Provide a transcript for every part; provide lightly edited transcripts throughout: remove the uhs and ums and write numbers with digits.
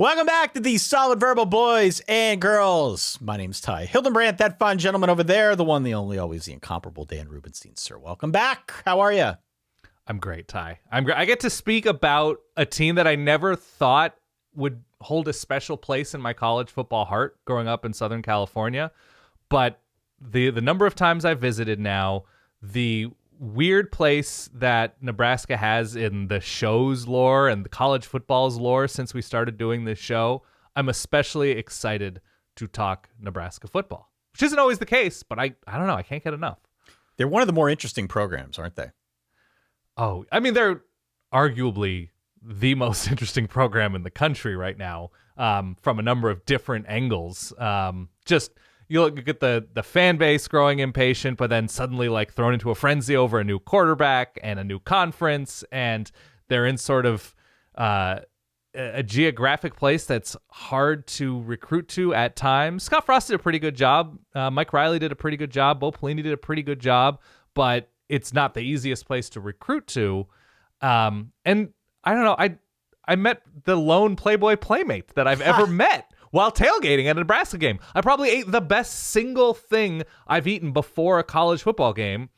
Welcome back to the Solid Verbal Boys and Girls. My name's Ty Hildenbrandt, that fine gentleman over there, the one, the only, always the incomparable Dan Rubenstein. Sir, welcome back. How are you? I'm great, Ty. I'm great. I get to speak about a team that I never thought would hold a special place in my college football heart growing up in Southern California. But the number of times I've visited now, the weird place that Nebraska has in the show's lore and the college football's lore since we started doing this show, I'm especially excited to talk Nebraska football, which isn't always the case, but I don't know. I can't get enough. They're one of the more interesting programs, aren't they? Oh, I mean, they're arguably the most interesting program in the country right now, from a number of different angles. You look at the fan base growing impatient, but then suddenly like thrown into a frenzy over a new quarterback and a new conference, and they're in sort of a geographic place that's hard to recruit to at times. Scott Frost did a pretty good job. Mike Riley did a pretty good job. Bo Pelini did a pretty good job, but it's not the easiest place to recruit to. And I don't know, I met the lone Playboy playmate that I've ever met while tailgating at a Nebraska game. I probably ate the best single thing I've eaten before a college football game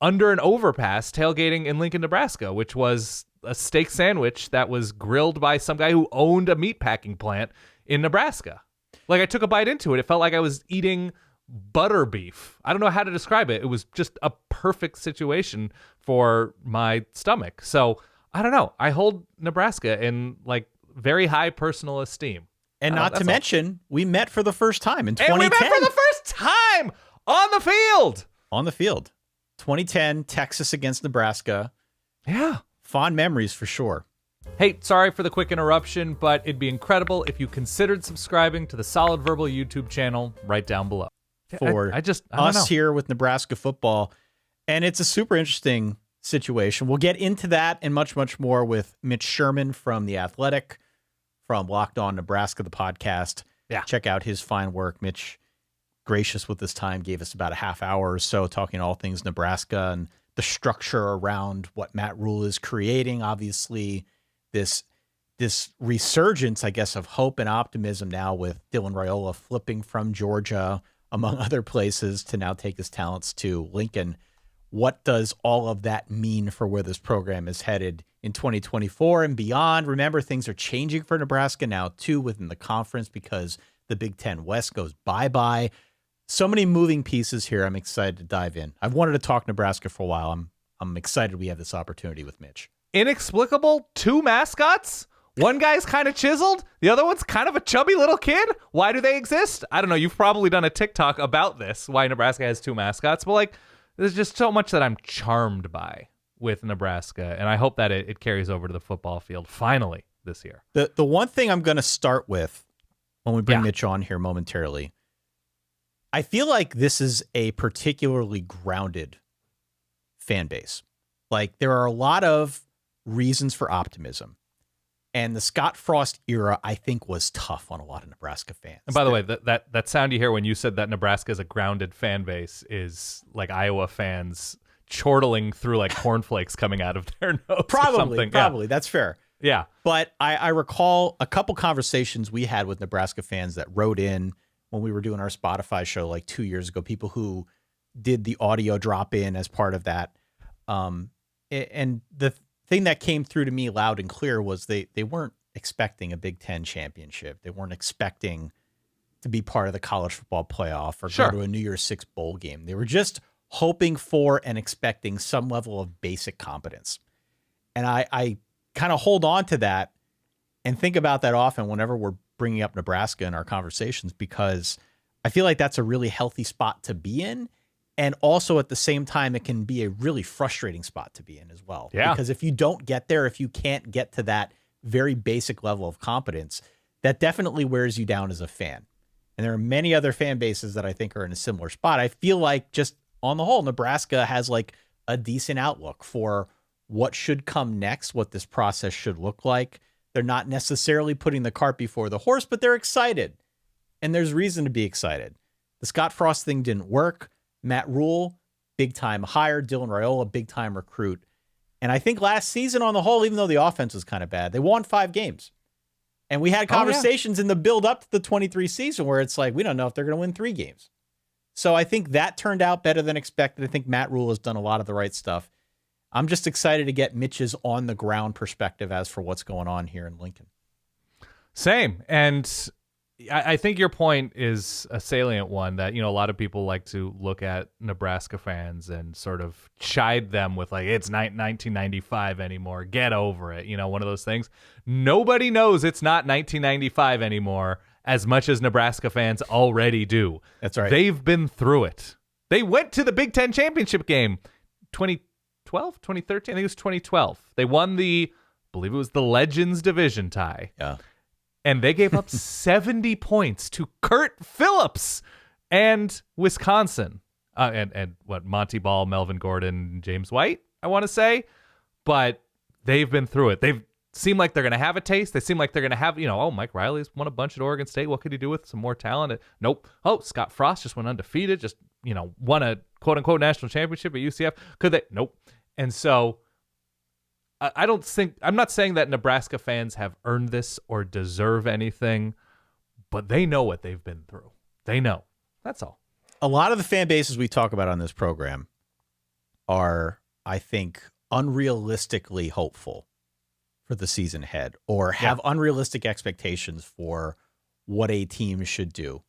under an overpass tailgating in Lincoln, Nebraska, which was a steak sandwich that was grilled by some guy who owned a meatpacking plant in Nebraska. Like, I took a bite into it. It felt like I was eating butter beef. I don't know how to describe it. It was just a perfect situation for my stomach. So I don't know. I hold Nebraska in like very high personal esteem. And not to mention, we met for the first time in 2010. And we met for the first time on the field. On the field. 2010, Texas against Nebraska. Yeah. Fond memories for sure. Hey, sorry for the quick interruption, but it'd be incredible if you considered subscribing to the Solid Verbal YouTube channel right down below. For I don't us know. here with Nebraska football. And it's a super interesting situation. We'll get into that and much, much more with Mitch Sherman from The Athletic, from Locked On Nebraska, the podcast. Yeah. Check out his fine work. Mitch, gracious with his time, gave us about a half hour or so talking all things Nebraska and the structure around what Matt Rhule is creating. Obviously, this resurgence, I guess, of hope and optimism now with Dylan Raiola flipping from Georgia, among other places, to now take his talents to Lincoln. What does all of that mean for where this program is headed in 2024 and beyond? Remember, things are changing for Nebraska now, too, within the conference because the Big Ten West goes bye-bye. So many moving pieces here. I'm excited to dive in. I've wanted to talk Nebraska for a while. I'm excited we have this opportunity with Mitch. Inexplicable two mascots? One guy's kind of chiseled. The other one's kind of a chubby little kid. Why do they exist? I don't know. You've probably done a TikTok about this, why Nebraska has two mascots. But, like, there's just so much that I'm charmed by with Nebraska, and I hope that it carries over to the football field finally this year. The one thing I'm going to start with when we bring Mitch on here momentarily, I feel like this is a particularly grounded fan base. Like, there are a lot of reasons for optimism. And the Scott Frost era, I think, was tough on a lot of Nebraska fans. And by the way, that sound you hear when you said that Nebraska is a grounded fan base is like Iowa fans chortling through like cornflakes coming out of their nose. Probably. Yeah. That's fair. Yeah. But I recall a couple conversations we had with Nebraska fans that wrote in when we were doing our Spotify show like 2 years ago, people who did the audio drop in as part of that. And the thing that came through to me loud and clear was they weren't expecting a Big Ten championship. They weren't expecting to be part of the college football playoff or go to a New Year's Six bowl game. They were just hoping for and expecting some level of basic competence. And I kind of hold on to that and think about that often whenever we're bringing up Nebraska in our conversations, because I feel like that's a really healthy spot to be in. And also at the same time, it can be a really frustrating spot to be in as well. Yeah. Because if you don't get there, if you can't get to that very basic level of competence, that definitely wears you down as a fan. And there are many other fan bases that I think are in a similar spot. I feel like just on the whole, Nebraska has like a decent outlook for what should come next, what this process should look like. They're not necessarily putting the cart before the horse, but they're excited. And there's reason to be excited. The Scott Frost thing didn't work. Matt Rhule, big-time hire. Dylan Raiola, big-time recruit. And I think last season on the whole, even though the offense was kind of bad, they won 5 games. And we had conversations in the build up to the 23 season where it's like, we don't know if they're going to win 3 games. So I think that turned out better than expected. I think Matt Rhule has done a lot of the right stuff. I'm just excited to get Mitch's on the ground perspective as for what's going on here in Lincoln. Same. And I think your point is a salient one that, a lot of people like to look at Nebraska fans and sort of chide them with like, it's not 1995 anymore. Get over it. One of those things. Nobody knows it's not 1995 anymore as much as Nebraska fans already do. That's right. They've been through it. They went to the Big Ten championship game 2012, 2013. I think it was 2012. They won I believe it was the Legends division tie. Yeah. And they gave up 70 points to Kurt Phillips and Wisconsin. And Monty Ball, Melvin Gordon, James White, I want to say. But they've been through it. They've seemed like they're going to have a taste. They seem like they're going to have, Mike Riley's won a bunch at Oregon State. What could he do with some more talent? Nope. Oh, Scott Frost just went undefeated. Just, won a quote-unquote national championship at UCF. Could they? Nope. And so I'm not saying that Nebraska fans have earned this or deserve anything, but they know what they've been through. They know. That's all. A lot of the fan bases we talk about on this program are, I think, unrealistically hopeful for the season ahead or have unrealistic expectations for what a team should do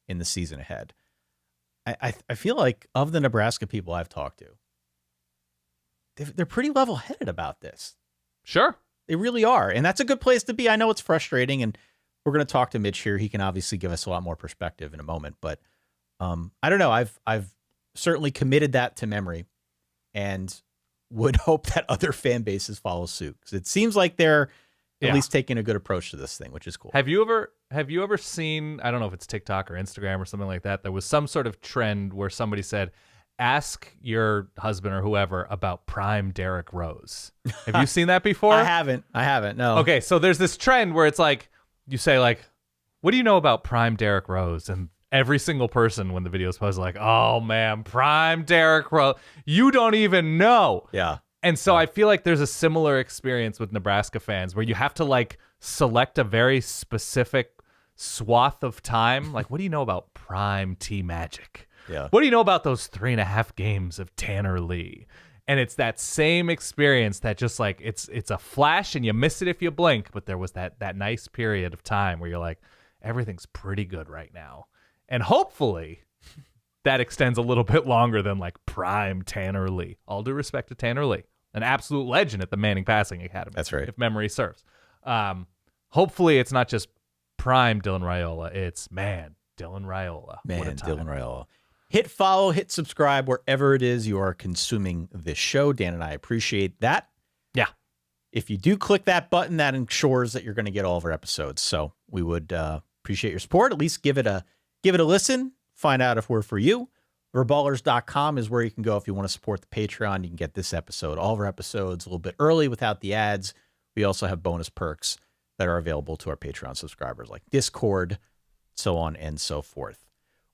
in the season ahead. I feel like of the Nebraska people I've talked to, they're pretty level-headed about this. Sure. They really are. And that's a good place to be. I know it's frustrating, and we're going to talk to Mitch here. He can obviously give us a lot more perspective in a moment. But I don't know. I've certainly committed that to memory and would hope that other fan bases follow suit. Because it seems like they're at least taking a good approach to this thing, which is cool. Have you ever seen, I don't know if it's TikTok or Instagram or something like that, there was some sort of trend where somebody said, ask your husband or whoever about prime Derrick Rose. Have you seen that before? I haven't. No. Okay, so there's this trend where it's like, you say like, what do you know about prime Derrick Rose? And every single person when the video is posted like, oh man, prime Derrick Rose. You don't even know. Yeah. And so I feel like there's a similar experience with Nebraska fans where you have to like select a very specific swath of time. Like, what do you know about prime T Magic? Yeah. What do you know about those 3.5 games of Tanner Lee? And it's that same experience that just like it's a flash and you miss it if you blink, but there was that nice period of time where you're like, everything's pretty good right now. And hopefully that extends a little bit longer than like prime Tanner Lee. All due respect to Tanner Lee, an absolute legend at the Manning Passing Academy. That's right. If memory serves. Hopefully it's not just prime Dylan Raiola. It's Dylan Raiola. Dylan Raiola. Hit follow, hit subscribe wherever it is you are consuming this show. Dan and I appreciate that. Yeah. If you do click that button, that ensures that you're going to get all of our episodes. So we would appreciate your support. At least give it a listen. Find out if we're for you. Verballers.com is where you can go if you want to support the Patreon. You can get this episode, all of our episodes, a little bit early without the ads. We also have bonus perks that are available to our Patreon subscribers, like Discord, so on and so forth.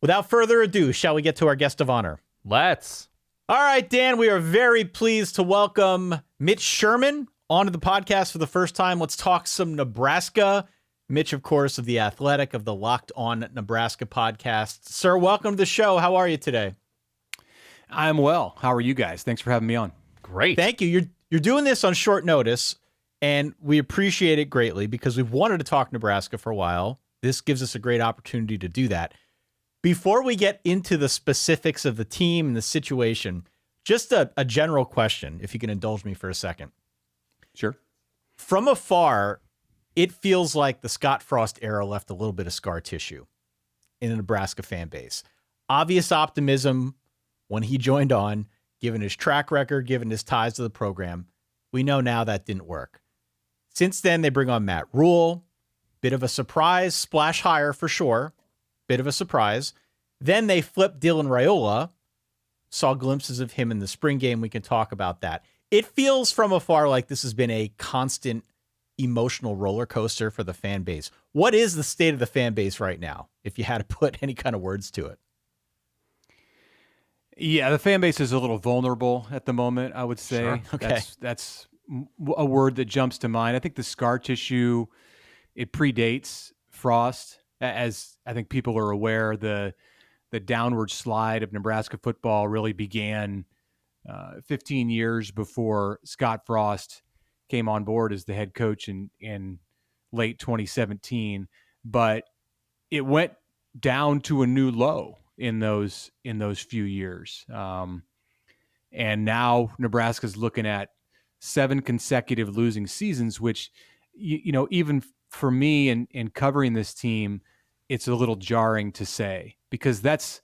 Without further ado, shall we get to our guest of honor? Let's. All right, Dan, we are very pleased to welcome Mitch Sherman onto the podcast for the first time. Let's talk some Nebraska. Mitch, of course, of The Athletic, of the Locked On Nebraska podcast. Sir, welcome to the show. How are you today? I'm well. How are you guys? Thanks for having me on. Great. Thank you. You're doing this on short notice, and we appreciate it greatly because we've wanted to talk Nebraska for a while. This gives us a great opportunity to do that. Before we get into the specifics of the team and the situation, just a general question, if you can indulge me for a second. Sure. From afar, it feels like the Scott Frost era left a little bit of scar tissue in the Nebraska fan base. Obvious optimism when he joined on, given his track record, given his ties to the program. We know now that didn't work. Since then, they bring on Matt Rhule. Bit of a surprise, splash hire for sure. Bit of a surprise. Then they flip Dylan Raiola. Saw glimpses of him in the spring game. We can talk about that. It feels from afar like this has been a constant emotional roller coaster for the fan base. What is the state of the fan base right now, if you had to put any kind of words to it? Yeah, the fan base is a little vulnerable at the moment, I would say. Sure. Okay. That's a word that jumps to mind. I think the scar tissue it predates Frost, as I think people are aware. The downward slide of Nebraska football really began 15 years before Scott Frost came on board as the head coach in late 2017. But it went down to a new low in those few years. And now Nebraska's looking at 7 consecutive losing seasons, which, even for me in covering this team, it's a little jarring to say, because that's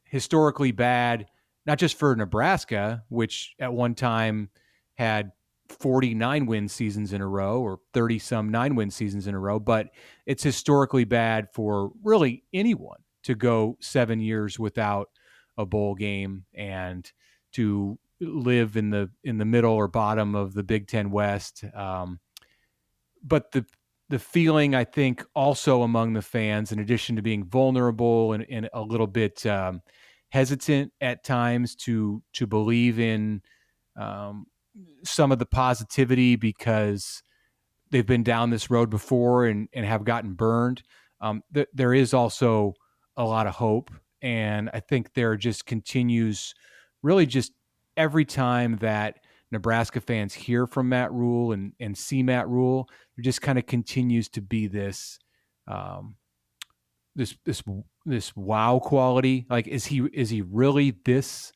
historically bad, not just for Nebraska, which at one time had 49 win seasons in a row or 30 some 9-win seasons in a row, but it's historically bad for really anyone to go 7 years without a bowl game and to live in the middle or bottom of the Big Ten West. But the feeling, I think, also among the fans, in addition to being vulnerable and a little bit hesitant at times to believe in some of the positivity because they've been down this road before and have gotten burned. There is also a lot of hope. And I think there just continues, really just every time that Nebraska fans hear from Matt Rhule and see Matt Rhule, there just kind of continues to be this this wow quality. Like, is he really this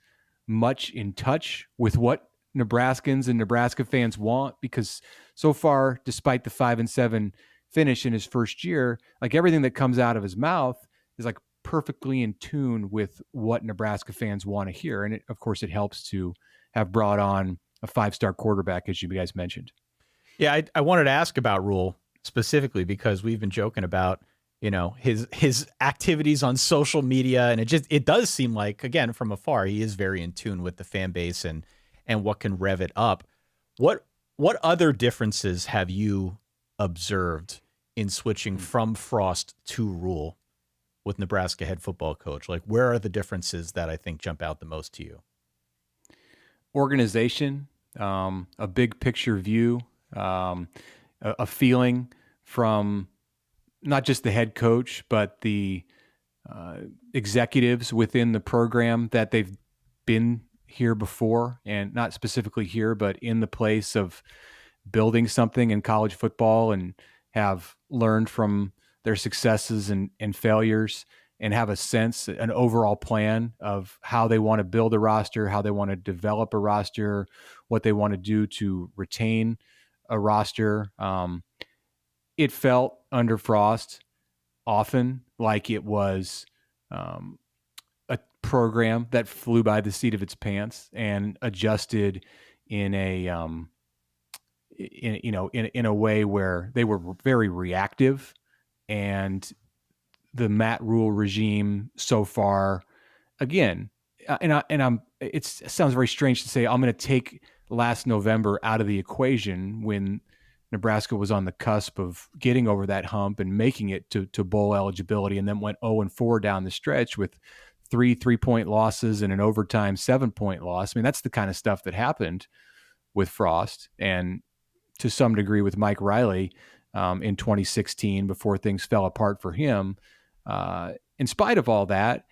much in touch with what Nebraskans and Nebraska fans want? Because so far, despite the 5-7 finish in his first year, like, everything that comes out of his mouth is like perfectly in tune with what Nebraska fans want to hear. And of course, it helps to have brought on a 5-star quarterback, as you guys mentioned. Yeah, I wanted to ask about Rhule specifically because we've been joking about, his activities on social media, and it does seem like, again, from afar, he is very in tune with the fan base and what can rev it up. What other differences have you observed in switching from Frost to Rhule with Nebraska head football coach? Like, where are the differences that I think jump out the most to you? Organization, a big picture view, a feeling from not just the head coach, but the executives within the program that they've been here before, and not specifically here, but in the place of building something in college football, and have learned from their successes and failures, and have a sense, an overall plan of how they want to build a roster, how they want to develop a roster, what they want to do to retain a roster. It felt under Frost often like it was a program that flew by the seat of its pants and adjusted in a in a way where they were very reactive. And the Matt Rhule regime so far, again, it sounds very strange to say I'm going to take last November out of the equation when Nebraska was on the cusp of getting over that hump and making it to bowl eligibility, and then went 0-4 down the stretch with 3 3-point losses and an overtime 7-point loss. I mean, that's the kind of stuff that happened with Frost, and to some degree with Mike Riley in 2016 before things fell apart for him. In spite of all that,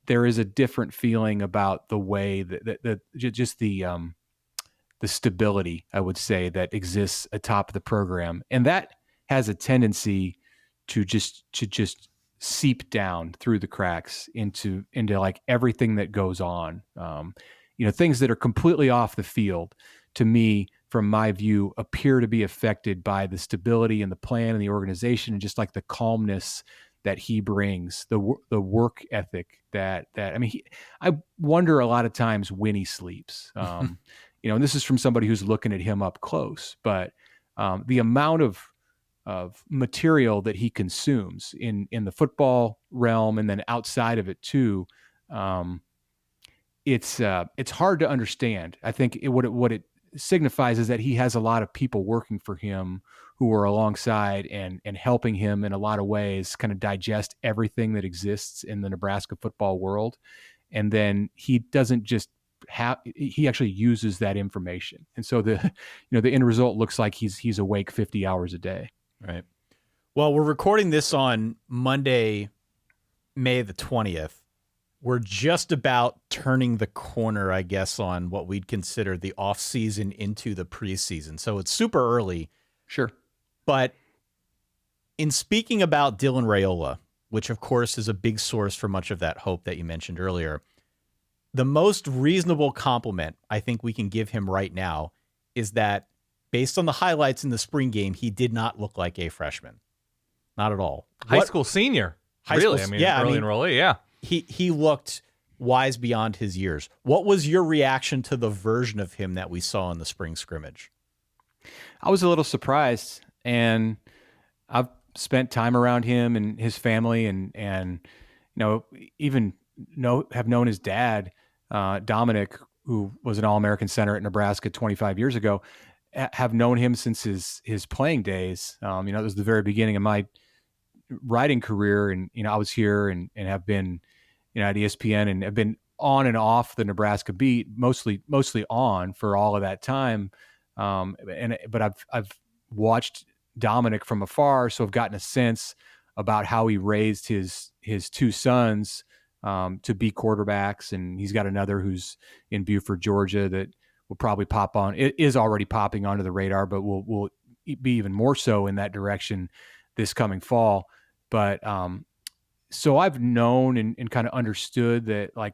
there is a different feeling about the way that just the stability, I would say, that exists atop the program, and that has a tendency to just seep down through the cracks into like everything that goes on. Things that are completely off the field, to me, from my view, appear to be affected by the stability and the plan and the organization, and just like the calmness that he brings, the work ethic that I wonder a lot of times when he sleeps. And this is from somebody who's looking at him up close, but the amount of material that he consumes in the football realm, and then outside of it too, it's hard to understand. I think what it signifies is that he has a lot of people working for him who are alongside and helping him in a lot of ways kind of digest everything that exists in the Nebraska football world. And then he doesn't just he actually uses that information. And so the end result looks like he's awake 50 hours a day. Right. Well, we're recording this on Monday, May the 20th. We're just about turning the corner, I guess, on what we'd consider the off season into the preseason. So it's super early. Sure. But in speaking about Dylan Raiola, which of course is a big source for much of that hope that you mentioned earlier, the most reasonable compliment I think we can give him right now is that based on the highlights in the spring game, he did not look like a freshman. Not at all. High school senior. Really? School, Early enrollee, yeah. He looked wise beyond his years. What was your reaction to the version of him that we saw in the spring scrimmage? I was a little surprised, and I've spent time around him and his family, and even have known his dad, Dominic, who was an All-American center at Nebraska 25 years ago. Have known him since his playing days. It was the very beginning of my writing career, and I was here and have been at ESPN and have been on and off the Nebraska beat, mostly on for all of that time. But I've watched Dominic from afar, so I've gotten a sense about how he raised his two sons to be quarterbacks, and he's got another who's in Beaufort, Georgia, that will probably pop on. It is already popping onto the radar, but will be even more so in that direction this coming fall. But so I've known and kind of understood that, like,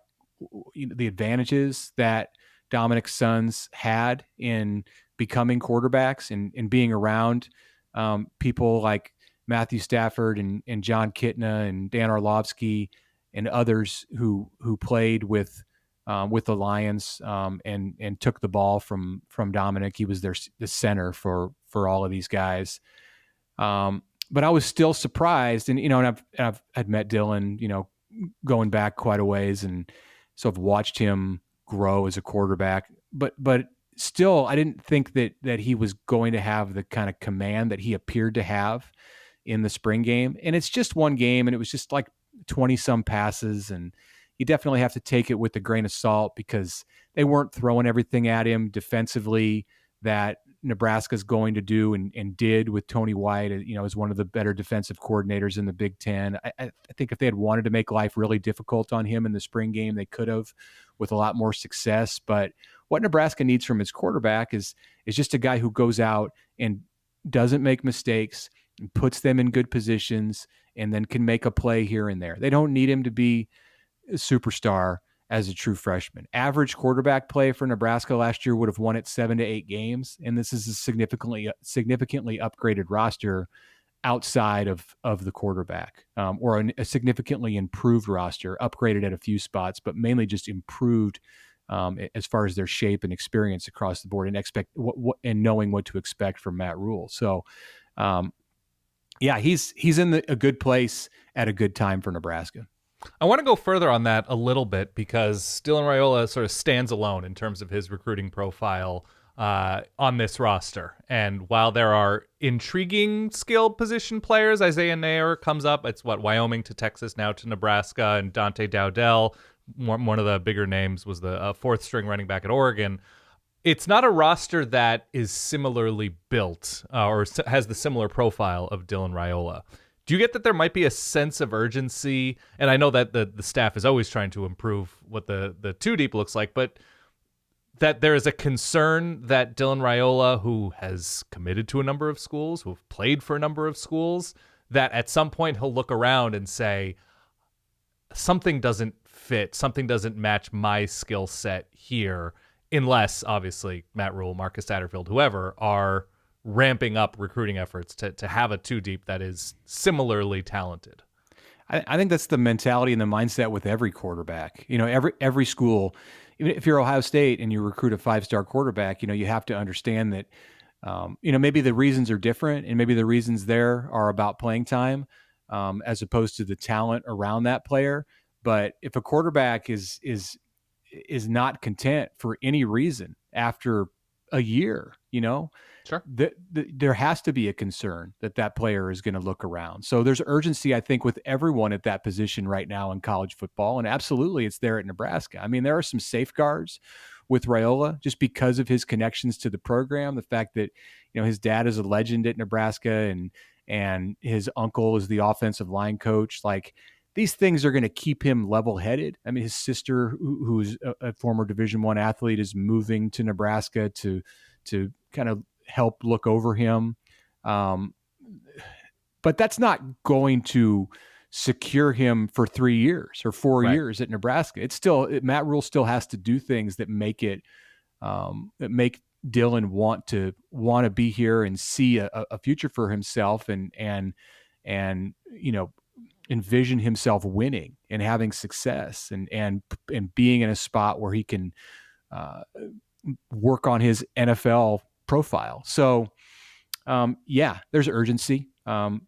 the advantages that Dominic's sons had in becoming quarterbacks and being around people like Matthew Stafford and John Kitna and Dan Orlovsky and others who played with the Lions and took the ball from Dominic. He was the center for all of these guys. But I was still surprised, and I've had met Dylan, going back quite a ways, and so I've watched him grow as a quarterback. But still, I didn't think that he was going to have the kind of command that he appeared to have in the spring game. And it's just one game, and it was just like 20-some passes, and you definitely have to take it with a grain of salt because they weren't throwing everything at him defensively that Nebraska's going to do and did with Tony White, as one of the better defensive coordinators in the Big Ten. I think if they had wanted to make life really difficult on him in the spring game, they could have with a lot more success. But what Nebraska needs from its quarterback is just a guy who goes out and doesn't make mistakes and puts them in good positions and then can make a play here and there. They don't need him to be a superstar as a true freshman. Average quarterback play for Nebraska last year would have won it 7 to 8 games, and this is a significantly upgraded roster outside of the quarterback, or a significantly improved roster, upgraded at a few spots, but mainly just improved as far as their shape and experience across the board, and and knowing what to expect from Matt Rhule. So, he's in a good place at a good time for Nebraska. I want to go further on that a little bit because Dylan Raiola sort of stands alone in terms of his recruiting profile on this roster. And while there are intriguing skill position players, Isaiah Nair comes up. It's Wyoming to Texas, now to Nebraska, and Dante Dowdell, one of the bigger names, was the fourth string running back at Oregon. It's not a roster that is similarly built or has the similar profile of Dylan Raiola. Do you get that there might be a sense of urgency? And I know that the staff is always trying to improve what the two deep looks like, but that there is a concern that Dylan Raiola, who has committed to a number of schools, who have played for a number of schools, that at some point he'll look around and say, something doesn't fit, something doesn't match my skill set here, unless, obviously, Matt Rhule, Marcus Satterfield, whoever, are ramping up recruiting efforts to have a two deep that is similarly talented. I think that's the mentality and the mindset with every quarterback. Every school, even if you're Ohio State and you recruit a 5-star quarterback, you have to understand that, maybe the reasons are different, and maybe the reasons there are about playing time as opposed to the talent around that player. But if a quarterback is not content for any reason after a year, Sure. There has to be a concern that player is going to look around. So there's urgency, I think, with everyone at that position right now in college football. And absolutely, it's there at Nebraska. I mean, there are some safeguards with Raiola just because of his connections to the program. The fact that, his dad is a legend at Nebraska and his uncle is the offensive line coach. Like, these things are going to keep him level-headed. I mean, his sister, who's a former Division I athlete, is moving to Nebraska to kind of help look over him. But that's not going to secure him for 3 years or 4 years at Nebraska. It's still, Matt Rhule still has to do things that make it, that make Dylan want to be here and see a future for himself and envision himself winning and having success and being in a spot where he can work on his NFL profile. So, there's urgency,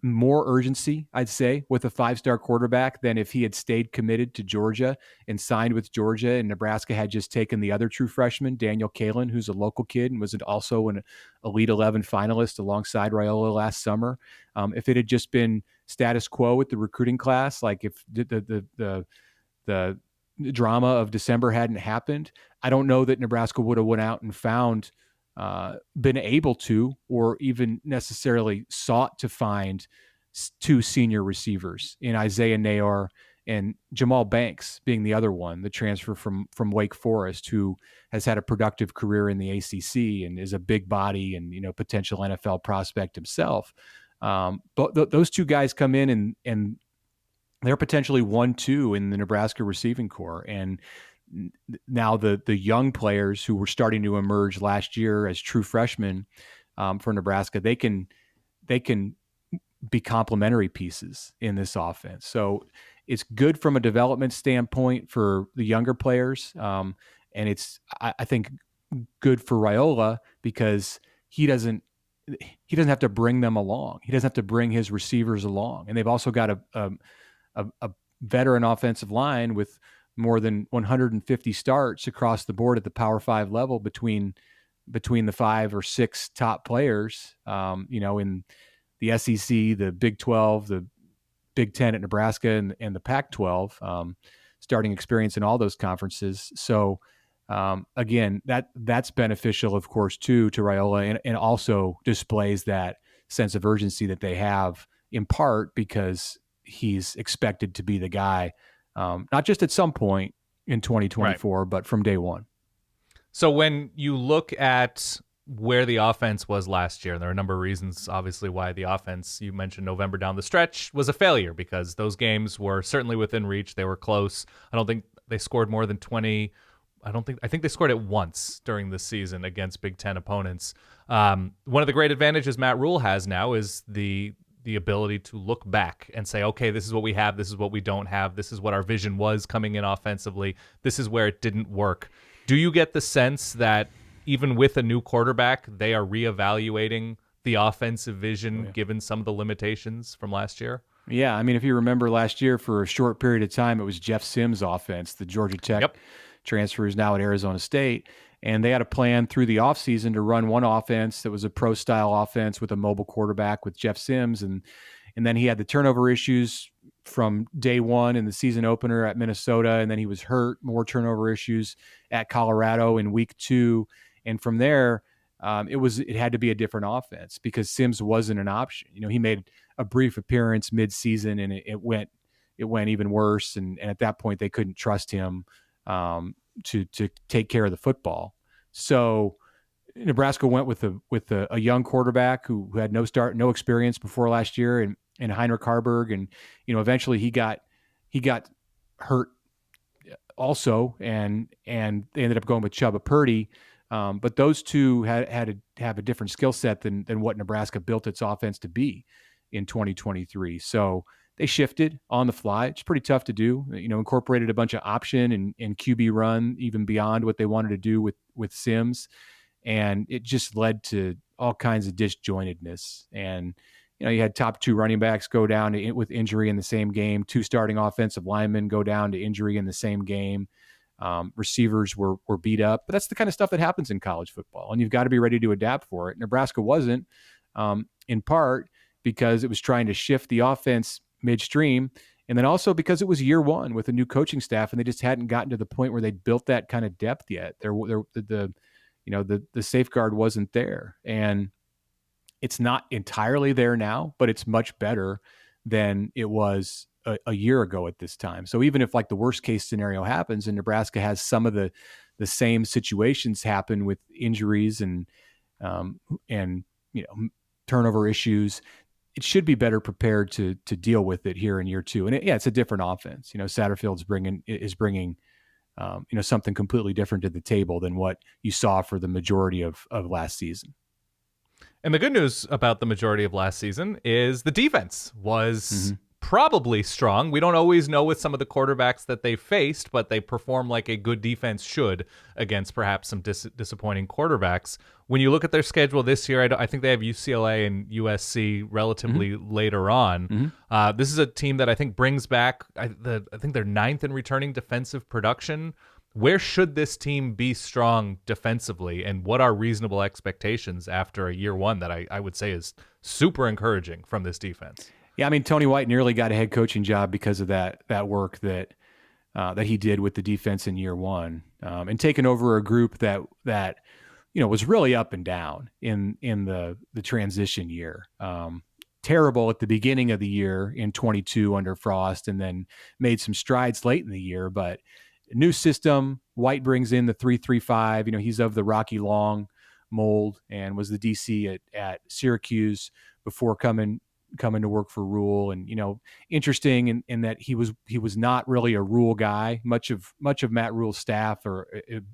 more urgency, I'd say, with a 5-star quarterback than if he had stayed committed to Georgia and signed with Georgia, and Nebraska had just taken the other true freshman, Daniel Kalen, who's a local kid and was also an Elite 11 finalist alongside Raiola last summer. If it had just been status quo with the recruiting class, like if the drama of December hadn't happened, I don't know that Nebraska would have went out and found, been able to, or even necessarily sought to find 2 senior receivers in Isaiah Nayor and Jamal Banks being the other one, the transfer from Wake Forest, who has had a productive career in the ACC and is a big body and, potential NFL prospect himself. But those 2 guys come in and they're potentially 1-2 in the Nebraska receiving corps. And now the young players who were starting to emerge last year as true freshmen for Nebraska, they can be complementary pieces in this offense. So it's good from a development standpoint for the younger players. And it's, I think, good for Raiola because he doesn't have to bring them along. He doesn't have to bring his receivers along. And they've also got a veteran offensive line with more than 150 starts across the board at the Power 5 level between the 5 or 6 top players, in the SEC, the Big 12, the Big 10 at Nebraska, and the Pac-12, starting experience in all those conferences. So, again, that's beneficial, of course, too, to Raiola, and also displays that sense of urgency that they have, in part because he's expected to be the guy, not just at some point in 2024, but from day one. So when you look at where the offense was last year, and there are a number of reasons, obviously, why the offense, you mentioned November down the stretch, was a failure because those games were certainly within reach. They were close. I don't think they scored more than 20. I think they scored it once during the season against Big Ten opponents. One of the great advantages Matt Rhule has now is the ability to look back and say, okay, this is what we have, this is what we don't have, this is what our vision was coming in offensively, this is where it didn't work. Do you get the sense that even with a new quarterback, they are reevaluating the offensive vision given some of the limitations from last year? Yeah, I mean, if you remember last year, for a short period of time, it was Jeff Sims' offense, the Georgia Tech transfer is now at Arizona State. And they had a plan through the offseason to run one offense that was a pro-style offense with a mobile quarterback with Jeff Sims. And then he had the turnover issues from day one in the season opener at Minnesota. And then he was hurt, more turnover issues at Colorado in week 2. And from there, it had to be a different offense because Sims wasn't an option. He made a brief appearance mid-season and it went even worse. And at that point, they couldn't trust him to take care of the football. So Nebraska went with a young quarterback who had no experience before last year, and Heinrich Harburg, and eventually he got hurt also, and they ended up going with Chubba Purdy. But those two had to have a different skill set than what Nebraska built its offense to be in 2023. So they shifted on the fly. It's pretty tough to do. Incorporated a bunch of option and QB run, even beyond what they wanted to do with Sims, and it just led to all kinds of disjointedness. And you had top 2 running backs go down with injury in the same game. 2 starting offensive linemen go down to injury in the same game. Receivers were beat up, but that's the kind of stuff that happens in college football, and you've got to be ready to adapt for it. Nebraska wasn't, in part because it was trying to shift the offense midstream, and then also because it was year 1 with a new coaching staff, and they just hadn't gotten to the point where they'd built that kind of depth yet. The safeguard wasn't there, and It's not entirely there now, but it's much better than it was a year ago at this time. So even if like the worst case scenario happens and Nebraska has some of the same situations happen with injuries and turnover issues, it should be better prepared to deal with it here in year two. And it's a different offense. Satterfield's bringing something completely different to the table than what you saw for the majority of last season. And the good news about the majority of last season is the defense was probably strong. We don't always know with some of the quarterbacks that they faced, but they perform like a good defense should against perhaps some disappointing quarterbacks. When you look at their schedule this year, I think they have UCLA and USC relatively later on. This is a team that I think brings back, I think they're 9th in returning defensive production. Where should this team be strong defensively, and what are reasonable expectations after a year one that I would say is super encouraging from this defense? Yeah, I mean, Tony White nearly got a head coaching job because of that work that he did with the defense in year one, and taking over a group that was really up and down in the transition year. Terrible at the beginning of the year in 22 under Frost, and then made some strides late in the year, but new system. White brings in the 3-3-5. He's of the Rocky Long mold and was the DC at Syracuse before coming to work for Rhule. And interesting in that he was not really a Rhule guy. Much of Matt Rhule's staff are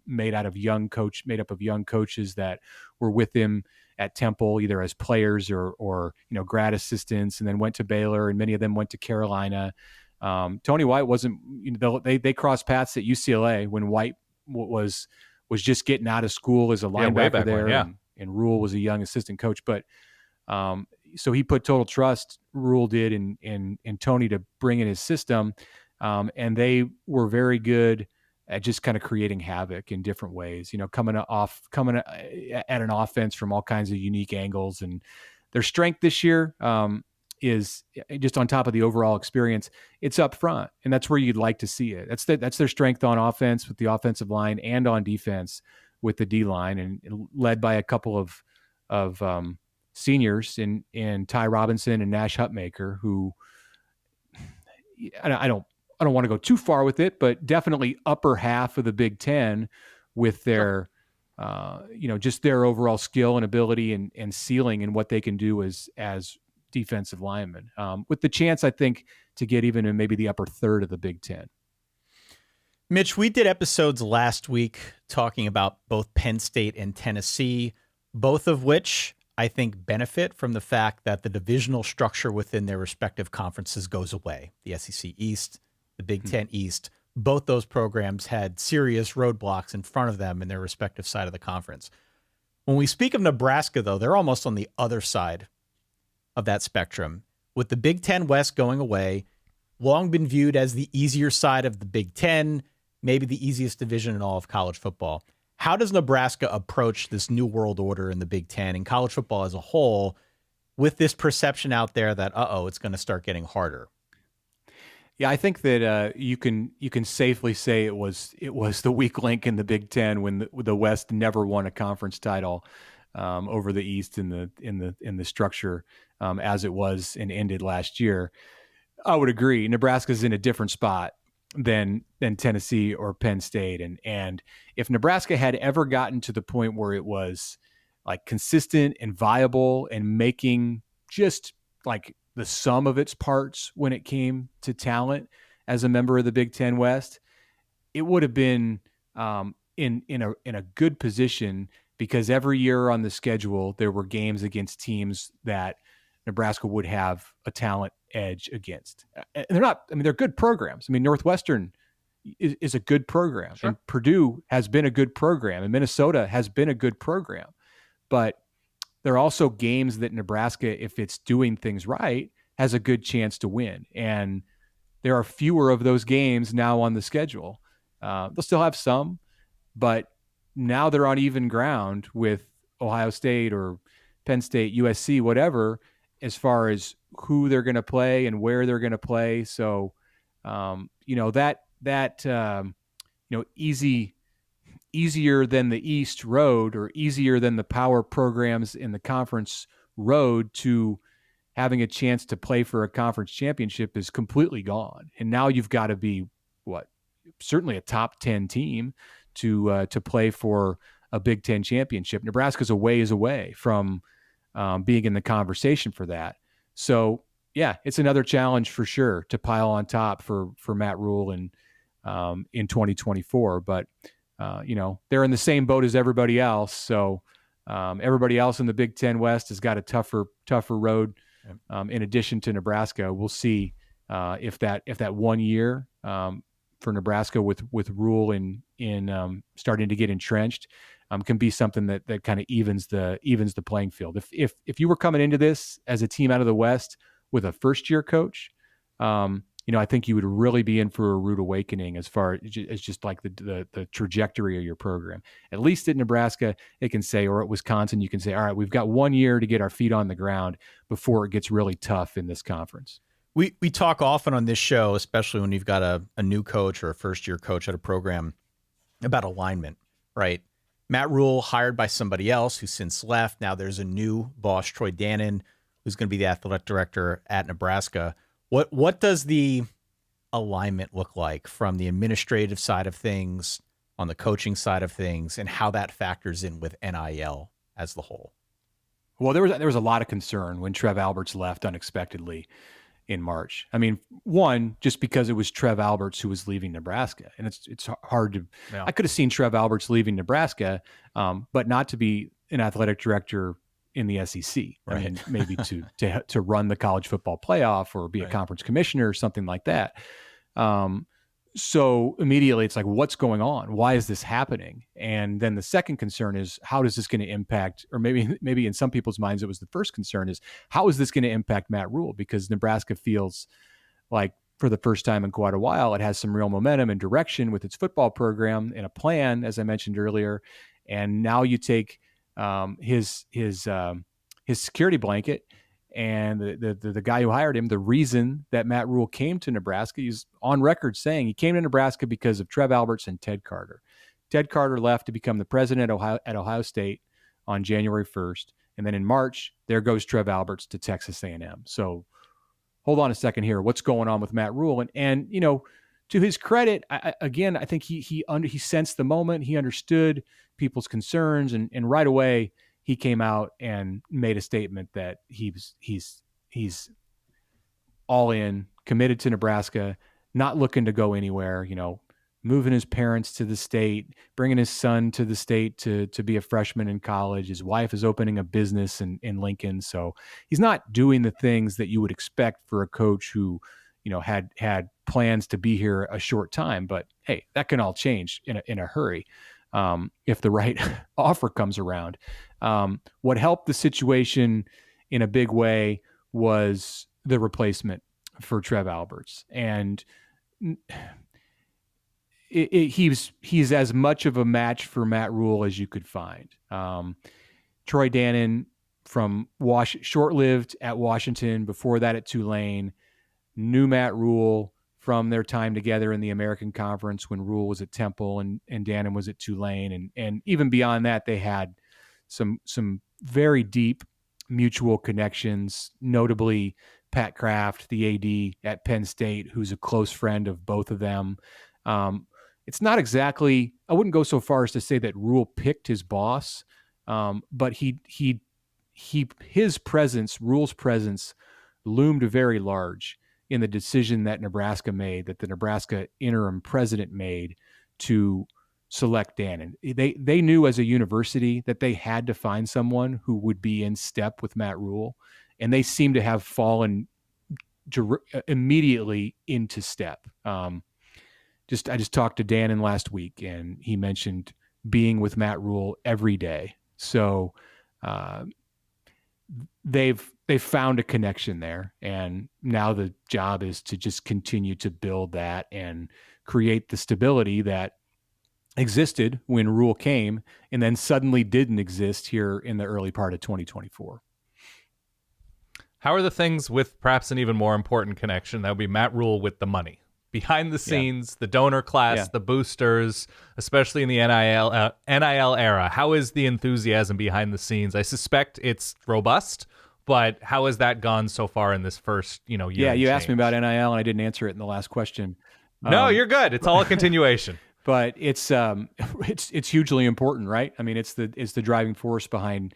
made up of young coaches that were with him at Temple, either as players or grad assistants, and then went to Baylor, and many of them went to Carolina. Tony White wasn't, they crossed paths at UCLA when White was just getting out of school as a linebacker there. And Rhule was a young assistant coach, but so he put total trust, Rhule did, in Tony to bring in his system. And they were very good at just kind of creating havoc in different ways, coming at an offense from all kinds of unique angles. And their strength this year, is just on top of the overall experience. It's up front, and that's where you'd like to see it. That's their strength on offense with the offensive line, and on defense with the D line, and led by a couple of seniors in Ty Robinson and Nash Hutmaker, who I don't want to go too far with it, but definitely upper half of the Big Ten with their just their overall skill and ability and ceiling and what they can do as defensive linemen, with the chance, I think, to get even in maybe the upper third of the Big Ten. Mitch, we did episodes last week talking about both Penn State and Tennessee, both of which I think benefit from the fact that the divisional structure within their respective conferences goes away. The SEC East, the Big Ten East, both those programs had serious roadblocks in front of them in their respective side of the conference. When we speak of Nebraska, though, they're almost on the other side of that spectrum, with the Big Ten West going away, long been viewed as the easier side of the Big Ten, maybe the easiest division in all of college football. How does Nebraska approach this new world order in the Big Ten and college football as a whole, with this perception out there that, it's going to start getting harder? Yeah, I think that you can safely say it was the weak link in the Big Ten when the West never won a conference title over the East in the structure as it was and ended last year. I would agree. Nebraska's in a different spot than Tennessee or Penn State, and if Nebraska had ever gotten to the point where it was like consistent and viable and making just like the sum of its parts when it came to talent as a member of the Big Ten West, it would have been in a good position, because every year on the schedule there were games against teams that Nebraska would have a talent edge against. And they're good programs. I mean, Northwestern is a good program, sure, and Purdue has been a good program, and Minnesota has been a good program. But there are also games that Nebraska, if it's doing things right, has a good chance to win. And there are fewer of those games now on the schedule. They'll still have some, but now they're on even ground with Ohio State or Penn State, USC, whatever, as far as who they're going to play and where they're going to play. So, easier than the East road, or easier than the power programs in the conference road to having a chance to play for a conference championship is completely gone. And now you've got to be certainly a top 10 team to play for a Big Ten championship. Nebraska's a ways away from being in the conversation for that. So yeah, it's another challenge for sure to pile on top for Matt Rhule and in 2024. But they're in the same boat as everybody else. So everybody else in the Big Ten West has got a tougher road. In addition to Nebraska, we'll see if that 1 year for Nebraska with Rhule in starting to get entrenched can be something that kind of evens the playing field. If you were coming into this as a team out of the West with a first year coach, I think you would really be in for a rude awakening as far as just like the trajectory of your program. At least at Nebraska, it can say, or at Wisconsin, you can say, all right, we've got 1 year to get our feet on the ground before it gets really tough in this conference. We talk often on this show, especially when you've got a new coach or a first-year coach at a program, about alignment, right? Matt Rhule hired by somebody else who since left. Now there's a new boss, Troy Dannon, who's going to be the athletic director at Nebraska. What does the alignment look like from the administrative side of things, on the coaching side of things, and how that factors in with NIL as the whole? Well, there was a lot of concern when Trev Alberts left unexpectedly in March. I mean, one, just because it was Trev Alberts who was leaving Nebraska, and it's hard to. Yeah. I could have seen Trev Alberts leaving Nebraska, but not to be an athletic director in the SEC. Right. I mean, maybe to run the college football playoff or be a conference commissioner or something like that. So immediately it's like, what's going on? Why is this happening? And then the second concern is, how is this going to impact, or maybe in some people's minds, it was the first concern is, how is this going to impact Matt Rhule? Because Nebraska feels like for the first time in quite a while, it has some real momentum and direction with its football program and a plan, as I mentioned earlier. And now you take his security blanket and the guy who hired him, the reason that Matt Rhule came to Nebraska, he's on record saying he came to Nebraska because of Trev Alberts and Ted Carter. Ted Carter left to become the president at Ohio State on January 1st. And then in March, there goes Trev Alberts to Texas A&M. So hold on a second here. What's going on with Matt Rhule? And to his credit, I think he sensed the moment. He understood people's concerns, and right away he came out and made a statement that he's all in, committed to Nebraska, not looking to go anywhere. Moving his parents to the state, bringing his son to the state to be a freshman in college. His wife is opening a business in Lincoln, so he's not doing the things that you would expect for a coach who had plans to be here a short time. But hey, that can all change in a hurry if the right offer comes around. What helped the situation in a big way was the replacement for Trev Alberts, and he's as much of a match for Matt Rhule as you could find. Troy Dannon, from short-lived at Washington, before that at Tulane, knew Matt Rhule from their time together in the American Conference when Rhule was at Temple and Dannon was at Tulane. And even beyond that, they had some very deep mutual connections, notably Pat Kraft, the AD at Penn State, who's a close friend of both of them. It's not exactly, I wouldn't go so far as to say that Rhule picked his boss, but his presence, Rhule's presence, loomed very large in the decision that Nebraska made, that the Nebraska interim president made to select Dannon. They knew as a university that they had to find someone who would be in step with Matt Rhule, and they seem to have fallen immediately into step. I just talked to Dannon last week, and he mentioned being with Matt Rhule every day. So they've found a connection there, and now the job is to just continue to build that and create the stability that existed when Rhule came and then suddenly didn't exist here in the early part of 2024. How are the things with perhaps an even more important connection? That would be Matt Rhule with the money. Behind the scenes, the donor class, the boosters, especially in the NIL era. How is the enthusiasm behind the scenes? I suspect it's robust. But how has that gone so far in this first, year? Yeah, and you asked me change? about NIL, and I didn't answer it in the last question. No, you're good. It's all a continuation. But it's it's hugely important, right? I mean, it's the driving force behind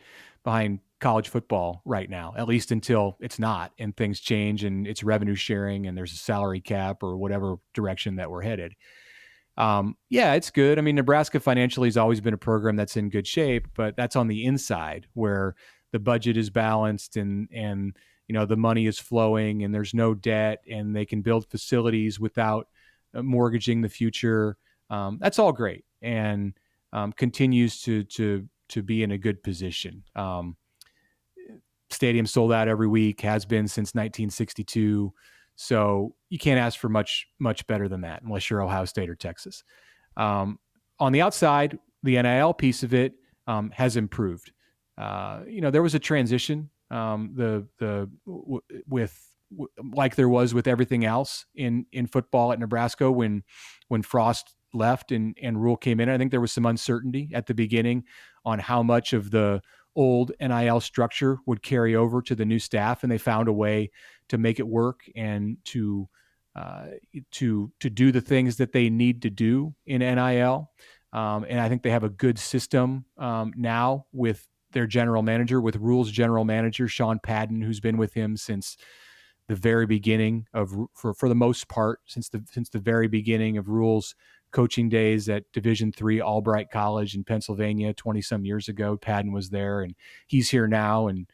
college football right now, at least until it's not, and things change, and it's revenue sharing, and there's a salary cap or whatever direction that we're headed. Yeah, it's good. I mean, Nebraska financially has always been a program that's in good shape, but that's on the inside where the budget is balanced and the money is flowing and there's no debt and they can build facilities without mortgaging the future. That's all great and continues to be in a good position. Stadium sold out every week, has been since 1962. So you can't ask for much better than that unless you're Ohio State or Texas. On the outside, the NIL piece of it has improved. There was a transition like there was with everything else in football at Nebraska when Frost left and Rhule came in. I think there was some uncertainty at the beginning on how much of the old NIL structure would carry over to the new staff, and they found a way to make it work and to do the things that they need to do in NIL. And I think they have a good system now with their general manager, with Rhule's general manager, Sean Padden, who's been with him since the very beginning for the most part, since the very beginning of Rhule's coaching days at Division III Albright College in Pennsylvania 20 some years ago. Padden was there, and he's here now. And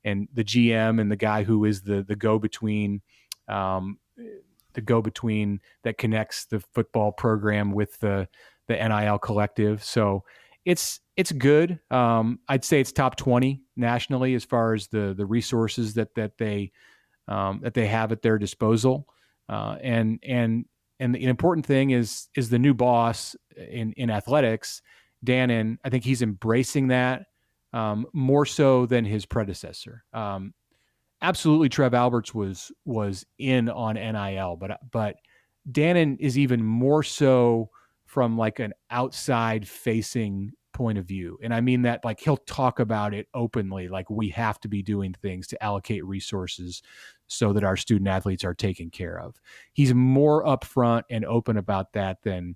the GM and the guy who is the go-between, that connects the football program with the NIL collective. So it's good. I'd say it's top 20 nationally as far as the resources that they have at their disposal. And the important thing is the new boss in athletics, Dannon. I think he's embracing that more so than his predecessor. Absolutely, Trev Alberts was in on NIL, but Dannon is even more so from like an outside facing point of view. And I mean that, like, he'll talk about it openly, like we have to be doing things to allocate resources so that our student athletes are taken care of. He's more upfront and open about that than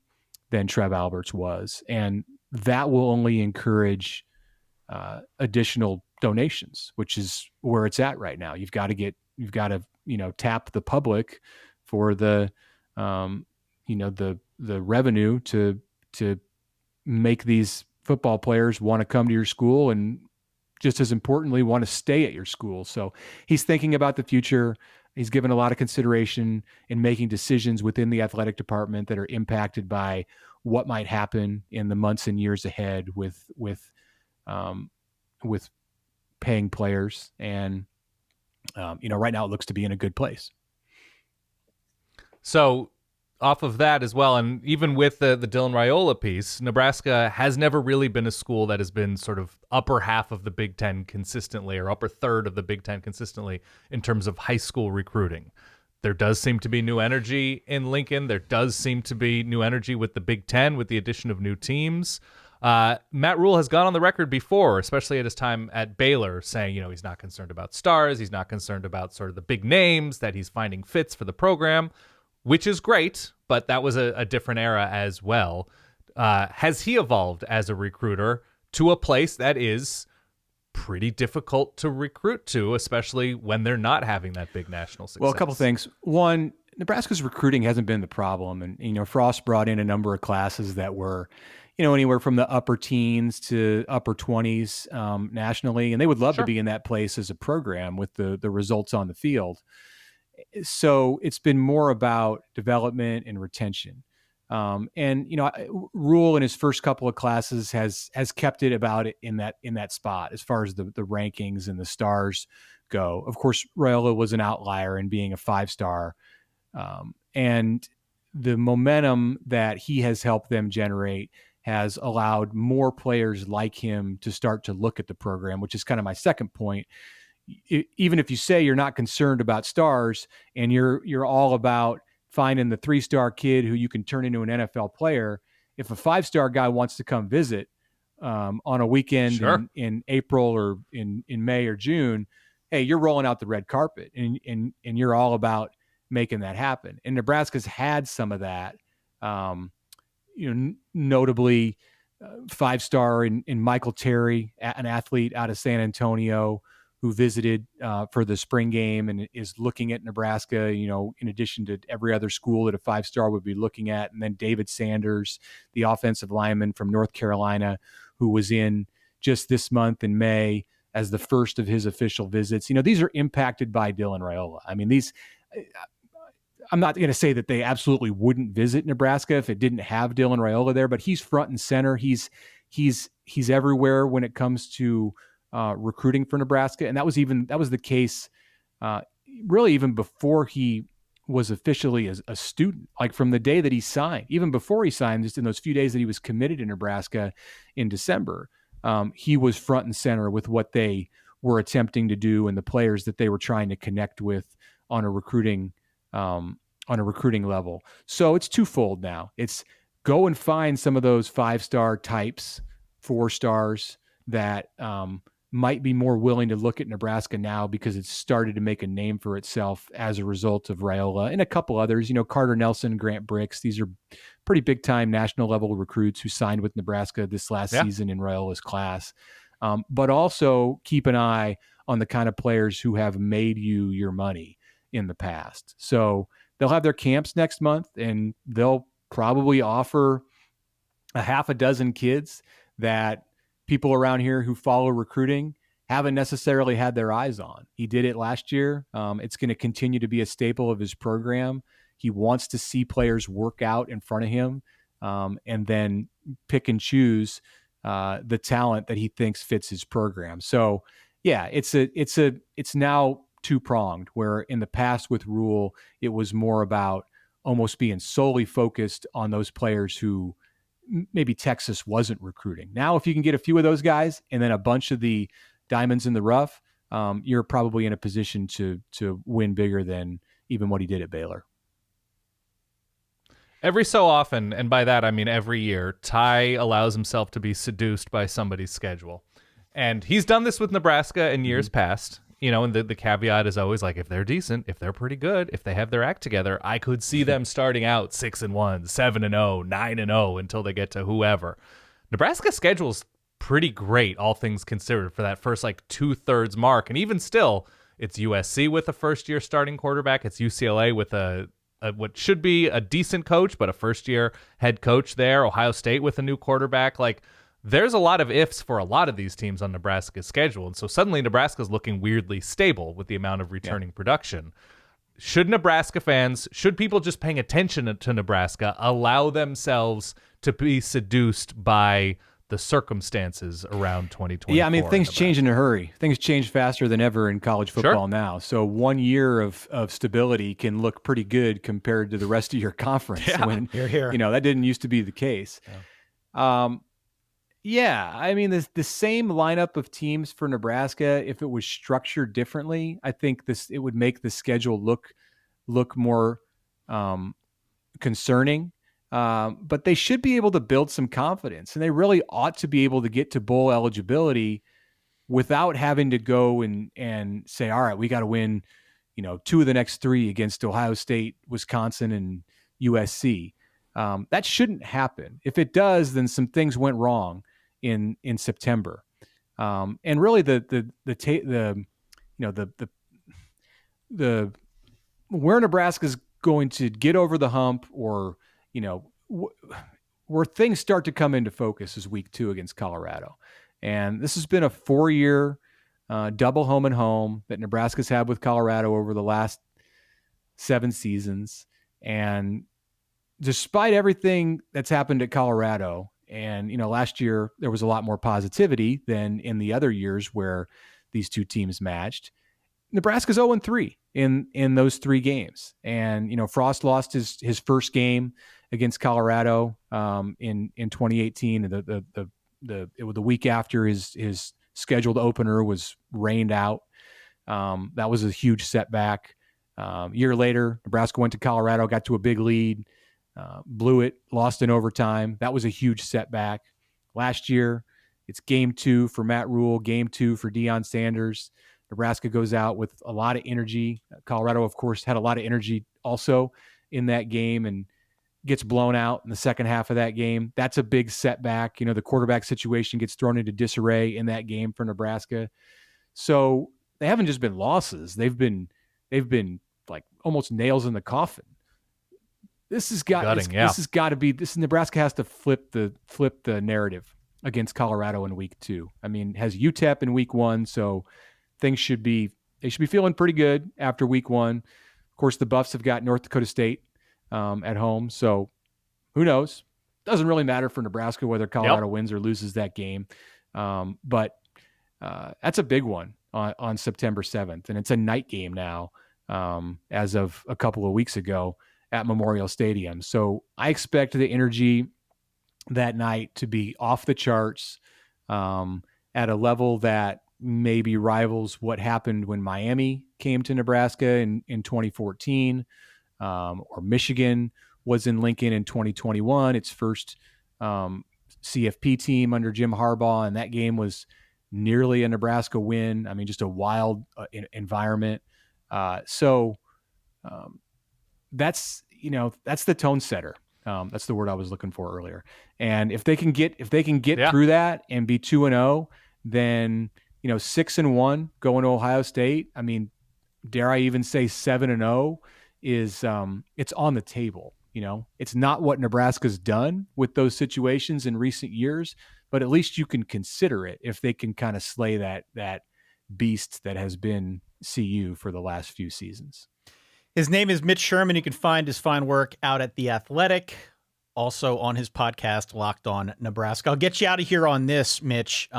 Trev Alberts was. And that will only encourage additional donations, which is where it's at right now. You've got to tap the public for the revenue to make these football players want to come to your school, and just as importantly, want to stay at your school. So he's thinking about the future. He's given a lot of consideration in making decisions within the athletic department that are impacted by what might happen in the months and years ahead with paying players. And right now it looks to be in a good place. So off of that as well, and even with the Dylan Raiola piece, Nebraska has never really been a school that has been sort of upper half of the Big Ten consistently, or upper third of the Big Ten consistently in terms of high school recruiting. There does seem to be new energy in Lincoln. There does seem to be new energy with the Big Ten, with the addition of new teams. Matt Rhule has gone on the record before, especially at his time at Baylor, saying, he's not concerned about stars. He's not concerned about sort of the big names, that he's finding fits for the program, which is great, but that was a different era as well. Has he evolved as a recruiter to a place that is pretty difficult to recruit to, especially when they're not having that big national success? Well, a couple things. One, Nebraska's recruiting hasn't been the problem. And, Frost brought in a number of classes that were, anywhere from the upper teens to upper 20s nationally. And they would love to be in that place as a program with the results on the field. So it's been more about development and retention. Rhule in his first couple of classes has kept it about it in that spot as far as the rankings and the stars go. Of course, Raiola was an outlier in being a 5-star. And the momentum that he has helped them generate has allowed more players like him to start to look at the program, which is kind of my second point. Even if you say you're not concerned about stars and you're all about finding the 3-star kid who you can turn into an NFL player, if a 5-star guy wants to come visit on a weekend in April or in May or June, hey, you're rolling out the red carpet and you're all about making that happen. And Nebraska's had some of that, notably 5-star in Michael Terry, an athlete out of San Antonio who visited for the spring game and is looking at Nebraska, in addition to every other school that a 5-star would be looking at. And then David Sanders, the offensive lineman from North Carolina, who was in just this month in May as the first of his official visits. These are impacted by Dylan Raiola. I mean, I'm not going to say that they absolutely wouldn't visit Nebraska if it didn't have Dylan Raiola there, but he's front and center. He's everywhere when it comes to recruiting for Nebraska, and that was the case really even before he was officially a student. Like from the day that he signed, even before he signed, just in those few days that he was committed to Nebraska in December, he was front and center with what they were attempting to do and the players that they were trying to connect with on a recruiting level. So it's twofold now. It's go and find some of those 5-star types, 4 stars that might be more willing to look at Nebraska now because it's started to make a name for itself as a result of Raiola and a couple others, Carter Nelson, Grant Bricks. These are pretty big time national level recruits who signed with Nebraska this last season in Raiola's class. But also keep an eye on the kind of players who have made you your money in the past. So they'll have their camps next month and they'll probably offer a half a dozen kids that people around here who follow recruiting haven't necessarily had their eyes on. He did it last year. It's going to continue to be a staple of his program. He wants to see players work out in front of him and then pick and choose the talent that he thinks fits his program. So yeah, it's now two-pronged, where in the past with Rhule, it was more about almost being solely focused on those players who maybe Texas wasn't recruiting. Now, if you can get a few of those guys and then a bunch of the diamonds in the rough, you're probably in a position to win bigger than even what he did at Baylor. Every so often, and by that I mean every year, Ty allows himself to be seduced by somebody's schedule. And he's done this with Nebraska in years past. And the caveat is always like, if they're decent, if they're pretty good, if they have their act together, I could see them starting out 6-1, 7-0, 9-0 until they get to whoever. Nebraska's schedule's pretty great, all things considered, for that first 2/3 mark. And even still, it's USC with a first-year starting quarterback. It's UCLA with a what should be a decent coach, but a first-year head coach there. Ohio State with a new quarterback. There's a lot of ifs for a lot of these teams on Nebraska's schedule. And so suddenly Nebraska's looking weirdly stable with the amount of returning production. Should Nebraska fans, should people just paying attention to Nebraska, allow themselves to be seduced by the circumstances around 2024? Yeah, I mean, things change in a hurry. Things change faster than ever in college football now. So 1 year of stability can look pretty good compared to the rest of your conference. When, Here. That didn't used to be the case. Yeah, I mean, the same lineup of teams for Nebraska, if it was structured differently, I think it would make the schedule look more concerning. But they should be able to build some confidence, and they really ought to be able to get to bowl eligibility without having to go and say, all right, we got to win, 2 of the next 3 against Ohio State, Wisconsin, and USC. That shouldn't happen. If it does, then some things went wrong in September. And really the where Nebraska's going to get over the hump, or where things start to come into focus, is week 2 against Colorado. And this has been a 4-year double home and home that Nebraska's had with Colorado over the last 7 seasons. And despite everything that's happened at Colorado, and last year there was a lot more positivity than in the other years where these two teams matched, Nebraska's 0-3 in those 3 games. And Frost lost his first game against Colorado in 2018. The week after his scheduled opener was rained out. That was a huge setback. Year later, Nebraska went to Colorado, got to a big lead, blew it, lost in overtime. That was a huge setback. Last year, it's game 2 for Matt Rhule, game 2 for Deion Sanders. Nebraska goes out with a lot of energy. Colorado, of course, had a lot of energy also in that game and gets blown out in the second half of that game. That's a big setback. The quarterback situation gets thrown into disarray in that game for Nebraska. So they haven't just been losses. They've been like almost nails in the coffin. Nebraska has to flip the narrative against Colorado in week 2. I mean, has UTEP in week 1, so they should be feeling pretty good after week 1. Of course, the Buffs have got North Dakota State at home, so who knows? Doesn't really matter for Nebraska whether Colorado wins or loses that game. But that's a big one on September 7th, and it's a night game now as of a couple of weeks ago at Memorial Stadium. So I expect the energy that night to be off the charts at a level that maybe rivals what happened when Miami came to Nebraska in 2014, or Michigan was in Lincoln in 2021, its first CFP team under Jim Harbaugh, and that game was nearly a Nebraska win. I mean, just a wild environment. So that's the tone setter. That's the word I was looking for earlier. And if they can get through that and be 2-0, then 6-1 going to Ohio State. I mean, dare I even say 7-0 is it's on the table. It's not what Nebraska's done with those situations in recent years, but at least you can consider it if they can kind of slay that beast that has been CU for the last few seasons. His name is Mitch Sherman. You can find his fine work out at The Athletic, also on his podcast, Locked On Nebraska. I'll get you out of here on this, Mitch.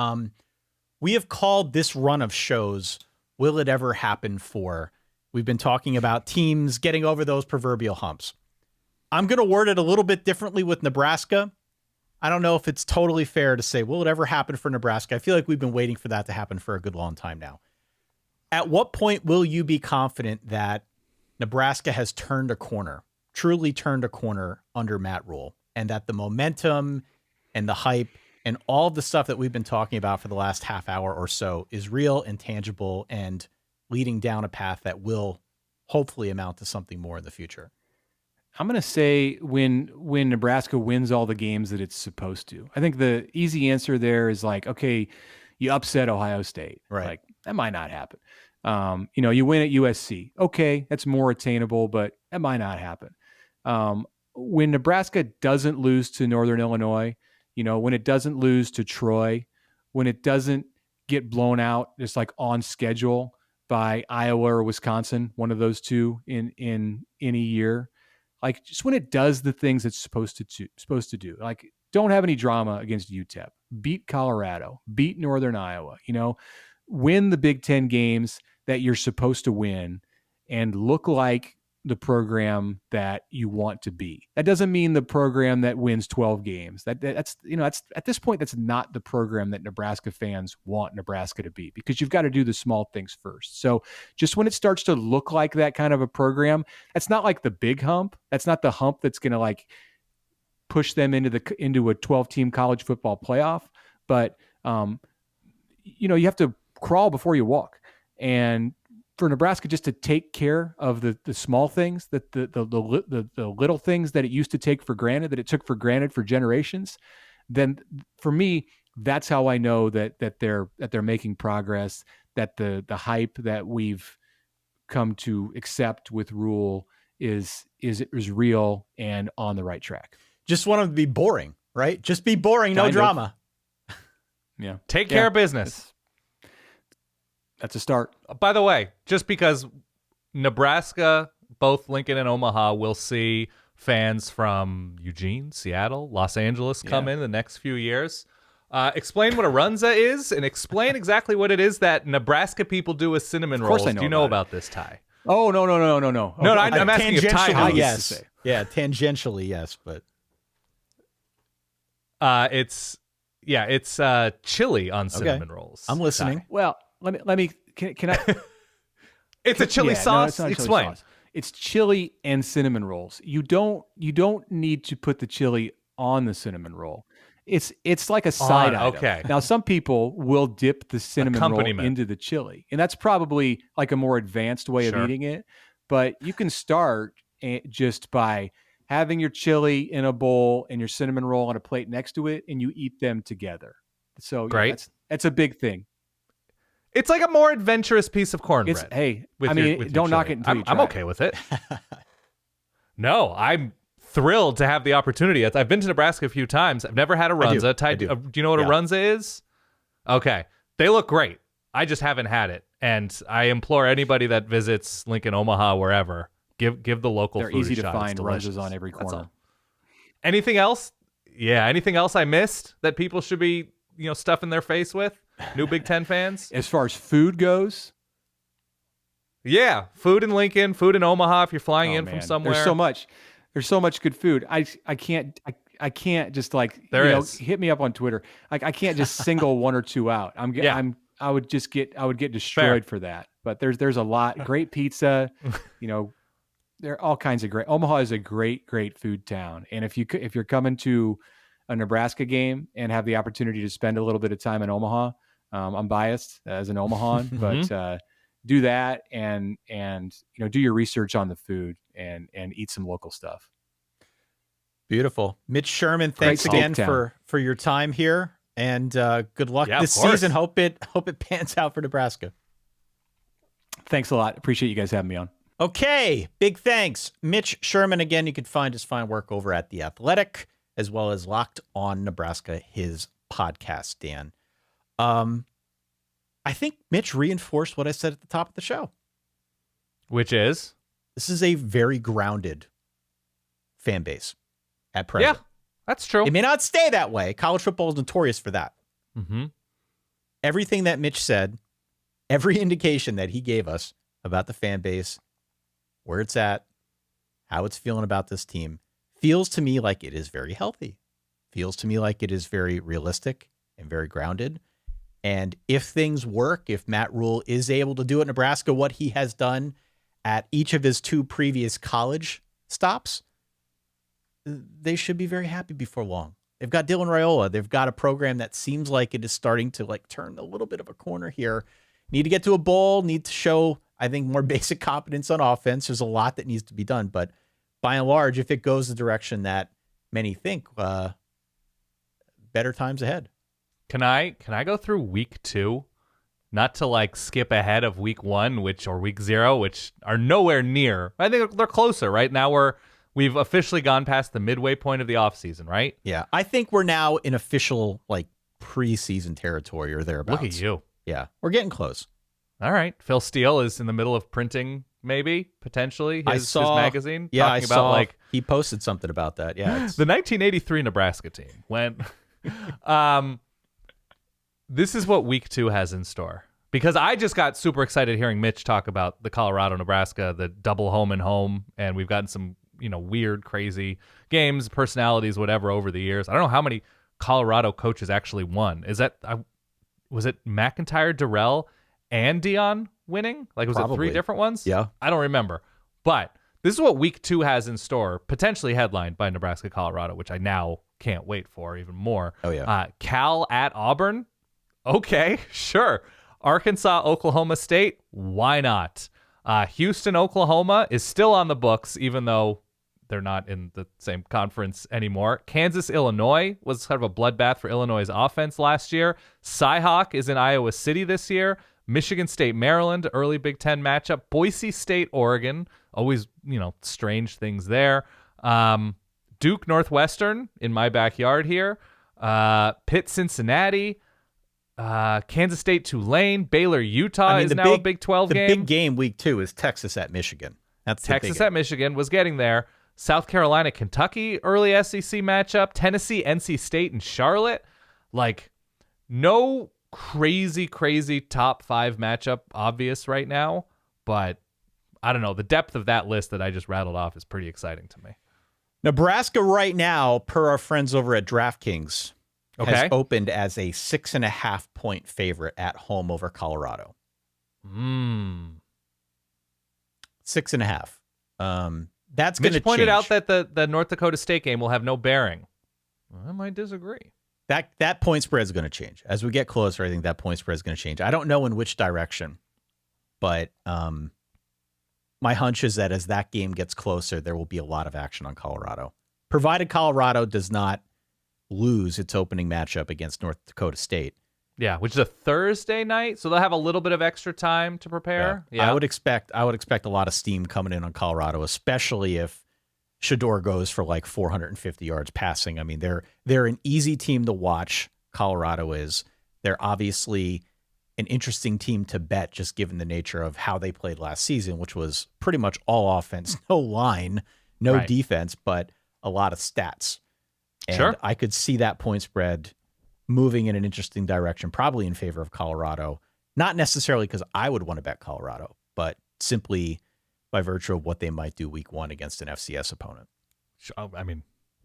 We have called this run of shows, Will It Ever Happen For? We've been talking about teams getting over those proverbial humps. I'm going to word it a little bit differently with Nebraska. I don't know if it's totally fair to say, will it ever happen for Nebraska? I feel like we've been waiting for that to happen for a good long time now. At what point will you be confident that Nebraska has turned a corner, truly turned a corner under Matt Rhule, and that the momentum and the hype and all of the stuff that we've been talking about for the last half hour or so is real and tangible and leading down a path that will hopefully amount to something more in the future? I'm going to say when Nebraska wins all the games that it's supposed to. I think the easy answer there is like, okay, you upset Ohio State. Right. Like, that might not happen. You win at USC. Okay, that's more attainable, but that might not happen. When Nebraska doesn't lose to Northern Illinois, when it doesn't lose to Troy, when it doesn't get blown out just like on schedule by Iowa or Wisconsin, one of those two in any year, like just when it does the things it's supposed to do, like don't have any drama against UTEP, beat Colorado, beat Northern Iowa, win the Big Ten games that you're supposed to win and look like the program that you want to be. That doesn't mean the program that wins 12 games. That's at this point, that's not the program that Nebraska fans want Nebraska to be, because you've got to do the small things first. So just when it starts to look like that kind of a program, that's not like the big hump. That's not the hump that's going to like push them into a 12-team college football playoff. But you have to crawl before you walk. And for Nebraska just to take care of the small things, that the little things that it used to take for granted, that it took for granted for generations, then for me, that's how I know that they're making progress, that the hype that we've come to accept with Rhule is real and on the right track. Just want them to be boring, right? Just be boring, no drama. Yeah. Take care of business. That's a start. By the way, just because Nebraska, both Lincoln and Omaha, will see fans from Eugene, Seattle, Los Angeles come in the next few years. Explain what a runza is, and explain exactly what it is that Nebraska people do with cinnamon rolls. Do you know about this, Ty? Oh, no. No, I'm asking if Ty knows. Yes. Yeah, tangentially, yes, but it's chili on cinnamon rolls. I'm listening. Ty. Well, let me can I? It's a chili sauce. No, it's not Explain. chili sauce. It's chili and cinnamon rolls. You don't need to put the chili on the cinnamon roll. It's like a side item. Okay. Now, some people will dip the cinnamon roll Accompaniment. into the chili, and that's probably like a more advanced way of Sure. eating it. But you can start just by having your chili in a bowl and your cinnamon roll on a plate next to it, and you eat them together. So Great. that's a big thing. It's like a more adventurous piece of cornbread. Don't knock it until you try I'm okay with it. No, I'm thrilled to have the opportunity. I've been to Nebraska a few times. I've never had a runza. I do. Do you know what a runza is? Okay. They look great. I just haven't had it. And I implore anybody that visits Lincoln, Omaha, wherever, give the local They're food easy a to shot. find. It's delicious. Runzas on every That's corner. all. Anything else? Yeah, anything else I missed that people should be, stuffing their face with? New Big Ten fans? As far as food goes, Yeah, food in Lincoln, food in Omaha if you're flying in from somewhere. There's so much good food. I can't just hit me up on Twitter. I can't just single one or two out. I would get destroyed for that. But there's a lot. Great pizza, there are all kinds of great. Omaha is a great food town. And if you're coming to a Nebraska game and have the opportunity to spend a little bit of time in Omaha, I'm biased as an Omahan, but do that and do your research on the food and eat some local stuff. Beautiful. Mitch Sherman, thanks again for your time here, and good luck this season. Hope it pans out for Nebraska. Thanks a lot. Appreciate you guys having me on. Okay, big thanks. Mitch Sherman, again, you can find his fine work over at The Athletic, as well as Locked on Nebraska, his podcast, Dan. I think Mitch reinforced what I said at the top of the show. Which is? This is a very grounded fan base at present. Yeah, that's true. It may not stay that way. College football is notorious for that. Mm-hmm. Everything that Mitch said, every indication that he gave us about the fan base, where it's at, how it's feeling about this team, feels to me like it is very healthy. Feels to me like it is very realistic and very grounded. And if things work, if Matt Rhule is able to do at Nebraska what he has done at each of his 2 previous college stops, they should be very happy before long. They've got Dylan Raiola. They've got a program that seems like it is starting to turn a little bit of a corner here. Need to get to a bowl, need to show, I think, more basic competence on offense. There's a lot that needs to be done. But by and large, if it goes the direction that many think, better times ahead. Can I go through week 2? Not to skip ahead of week 1, or week 0, which are nowhere near. I think they're closer, right? Now we've officially gone past the midway point of the offseason, right? Yeah. I think we're now in official preseason territory or thereabouts. Look at you. Yeah. We're getting close. All right. Phil Steele is in the middle of printing, maybe, potentially, his magazine. Yeah, talking about he posted something about that. Yeah. The 1983 Nebraska team went this is what week 2 has in store, because I just got super excited hearing Mitch talk about the Colorado, Nebraska, the double home and home. And we've gotten some, weird, crazy games, personalities, whatever over the years. I don't know how many Colorado coaches actually won. Was it McIntyre, Durrell, and Dion winning? Was Probably. it 3 different ones? Yeah. I don't remember. But this is what week 2 has in store, potentially headlined by Nebraska, Colorado, which I now can't wait for even more. Oh, yeah. Cal at Auburn. Okay, sure. Arkansas, Oklahoma State. Why not? Houston, Oklahoma is still on the books, even though they're not in the same conference anymore. Kansas, Illinois was kind of a bloodbath for Illinois' offense last year. Cyhawk is in Iowa City this year. Michigan State, Maryland, early Big Ten matchup. Boise State, Oregon. Always, strange things there. Duke, Northwestern in my backyard here. Pitt, Cincinnati. Kansas State, Tulane. Baylor, Utah is now a Big 12 game. The big game week 2 is Texas at Michigan. That's Texas at Michigan was getting there. South Carolina, Kentucky, early SEC matchup. Tennessee, NC State, and Charlotte. No crazy top 5 matchup obvious right now, but I don't know. The depth of that list that I just rattled off is pretty exciting to me. Nebraska right now, per our friends over at DraftKings, has opened as a 6.5 point favorite at home over Colorado. 6.5. That's going to change. Mitch pointed out that the North Dakota State game will have no bearing. I might disagree. That point spread is going to change. As we get closer, I think that point spread is going to change. I don't know in which direction, but my hunch is that as that game gets closer, there will be a lot of action on Colorado. Provided Colorado does not lose its opening matchup against North Dakota State. Yeah, which is a Thursday night, so they'll have a little bit of extra time to prepare. Yeah. I would expect a lot of steam coming in on Colorado, especially if Shedeur goes for like 450 yards passing. I mean, they're an easy team to watch. Colorado is. They're obviously an interesting team to bet, just given the nature of how they played last season, which was pretty much all offense, no line, no defense, but a lot of stats. And I could see that point spread moving in an interesting direction, probably in favor of Colorado. Not necessarily because I would want to bet Colorado, but simply by virtue of what they might do week 1 against an FCS opponent. I mean,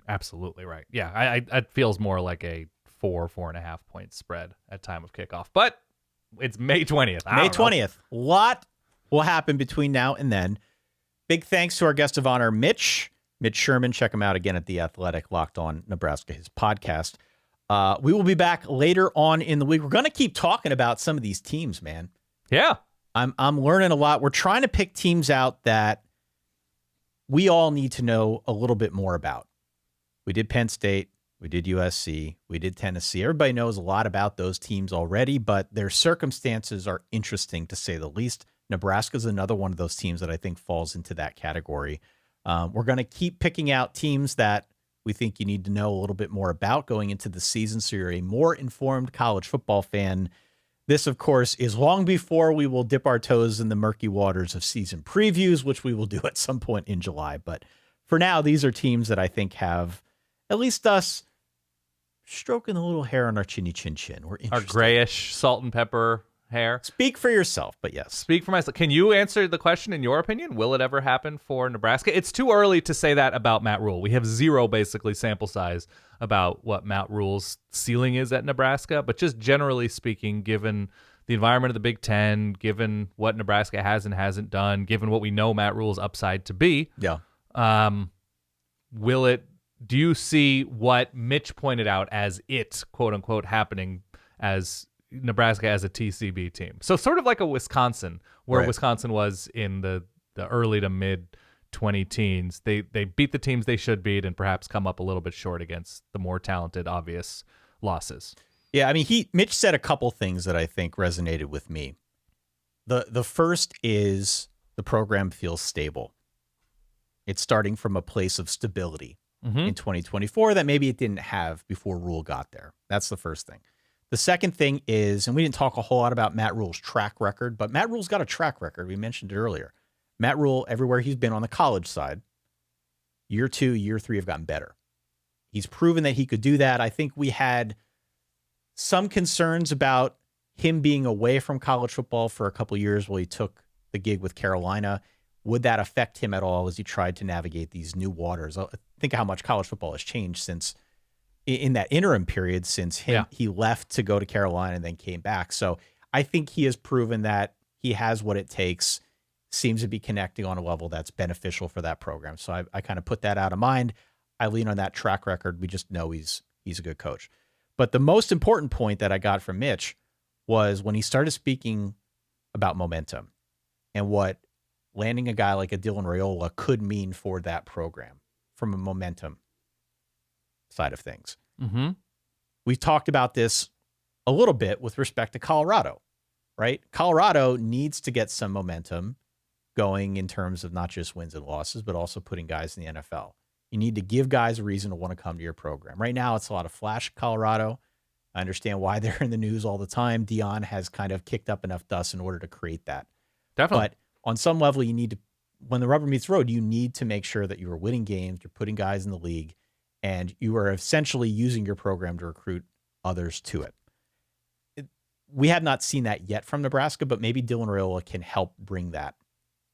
absolutely right. Yeah, it feels more like a 4.5 point spread at time of kickoff, but it's May 20th. May 20th. A lot will happen between now and then. Big thanks to our guest of honor, Mitch Sherman. Check him out again at The Athletic, Locked On Nebraska, his podcast. We will be back later on in the week. We're going to keep talking about some of these teams, man. Yeah. I'm learning a lot. We're trying to pick teams out that we all need to know a little bit more about. We did Penn State. We did USC. We did Tennessee. Everybody knows a lot about those teams already, but their circumstances are interesting to say the least. Nebraska is another one of those teams that I think falls into that category. We're going to keep picking out teams that we think you need to know a little bit more about going into the season, so you're a more informed college football fan. This, of course, is long before we will dip our toes in the murky waters of season previews, which we will do at some point in July. But for now, these are teams that I think have at least us stroking a little hair on our chinny chin chin. We're interested. Our grayish salt and pepper hair. Speak for yourself, but yes. Speak for myself. Can you answer the question in your opinion? Will it ever happen for Nebraska? It's too early to say that about Matt Rhule. We have zero, basically, sample size about what Matt Rhule's ceiling is at Nebraska. But just generally speaking, given the environment of the Big Ten, given what Nebraska has and hasn't done, given what we know Matt Rhule's upside to be, will it? Do you see what Mitch pointed out as it, quote unquote, happening as Nebraska as a TCB team? So sort of like a Wisconsin, where Wisconsin was in the early to mid 2010s. They beat the teams they should beat and perhaps come up a little bit short against the more talented, obvious losses. Yeah, I mean, Mitch said a couple things that I think resonated with me. The first is the program feels stable. It's starting from a place of stability in 2024 that maybe it didn't have before Rhule got there. That's the first thing. The second thing is, and we didn't talk a whole lot about Matt Rhule's track record, but Matt Rhule's got a track record. We mentioned it earlier. Matt Rhule, everywhere he's been on the college side, year 2, year 3 have gotten better. He's proven that he could do that. I think we had some concerns about him being away from college football for a couple of years while he took the gig with Carolina. Would that affect him at all as he tried to navigate these new waters? Think of how much college football has changed since in that interim period since he left to go to Carolina and then came back. So I think he has proven that he has what it takes, seems to be connecting on a level that's beneficial for that program. So I kind of put that out of mind. I lean on that track record. We just know he's a good coach. But the most important point that I got from Mitch was when he started speaking about momentum and what landing a guy like a Dylan Raiola could mean for that program from a momentum side of things. Mm-hmm. We've talked about this a little bit with respect to Colorado, right? Colorado needs to get some momentum going in terms of not just wins and losses, but also putting guys in the NFL. You need to give guys a reason to want to come to your program. Right now, it's a lot of flash Colorado. I understand why they're in the news all the time. Dion has kind of kicked up enough dust in order to create that. Definitely. But on some level, you need to, when the rubber meets the road, you need to make sure that you are winning games, you're putting guys in the league, and you are essentially using your program to recruit others to it. We have not seen that yet from Nebraska, but maybe Dylan Raiola can help bring that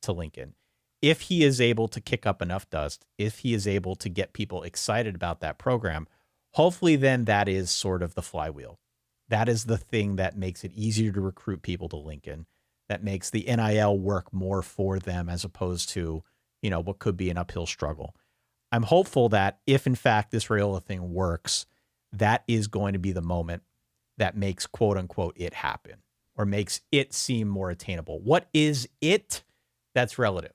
to Lincoln. If he is able to kick up enough dust, if he is able to get people excited about that program, hopefully then that is sort of the flywheel. That is the thing that makes it easier to recruit people to Lincoln, that makes the NIL work more for them as opposed to, what could be an uphill struggle. I'm hopeful that if in fact this Raiola thing works, that is going to be the moment that makes quote unquote it happen or makes it seem more attainable. What is it? That's relative.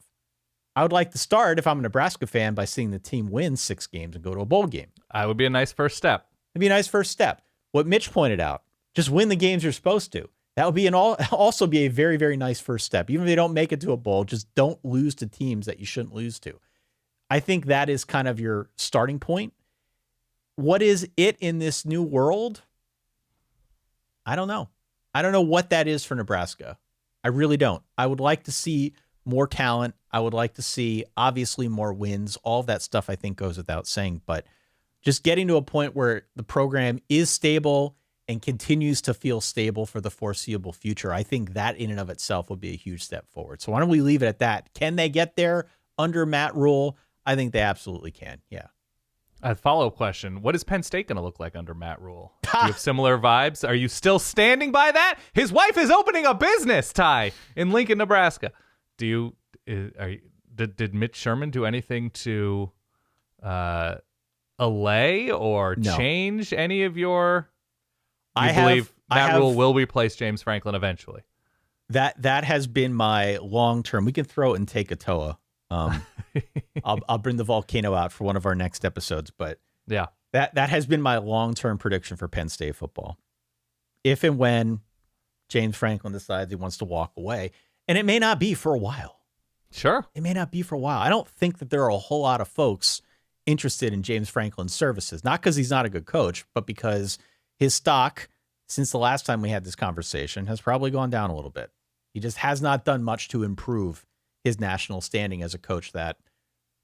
I would like to start, if I'm a Nebraska fan, by seeing the team win 6 games and go to a bowl game. That would be a nice first step. It'd be a nice first step. What Mitch pointed out, just win the games you're supposed to. That would be also be a very, very nice first step. Even if they don't make it to a bowl, just don't lose to teams that you shouldn't lose to. I think that is kind of your starting point. What is it in this new world? I don't know. I don't know what that is for Nebraska. I really don't. I would like to see more talent. I would like to see, obviously, more wins. All of that stuff, I think, goes without saying. But just getting to a point where the program is stable and continues to feel stable for the foreseeable future, I think that in and of itself would be a huge step forward. So why don't we leave it at that? Can they get there under Matt Rhule? I think they absolutely can, yeah. A follow-up question. What is Penn State going to look like under Matt Rhule? Do you have similar vibes? Are you still standing by that? His wife is opening a business, Ty, in Lincoln, Nebraska. Did Mitch Sherman do anything to allay or change any of your... I believe Matt Rhule will replace James Franklin eventually. That has been my long-term... We can throw it in Take a Toa. I'll bring the volcano out for one of our next episodes, but yeah, that has been my long-term prediction for Penn State football. If and when James Franklin decides he wants to walk away, and it may not be for a while. Sure. It may not be for a while. I don't think that there are a whole lot of folks interested in James Franklin's services, not because he's not a good coach, but because his stock, since the last time we had this conversation, has probably gone down a little bit. He just has not done much to improve his national standing as a coach that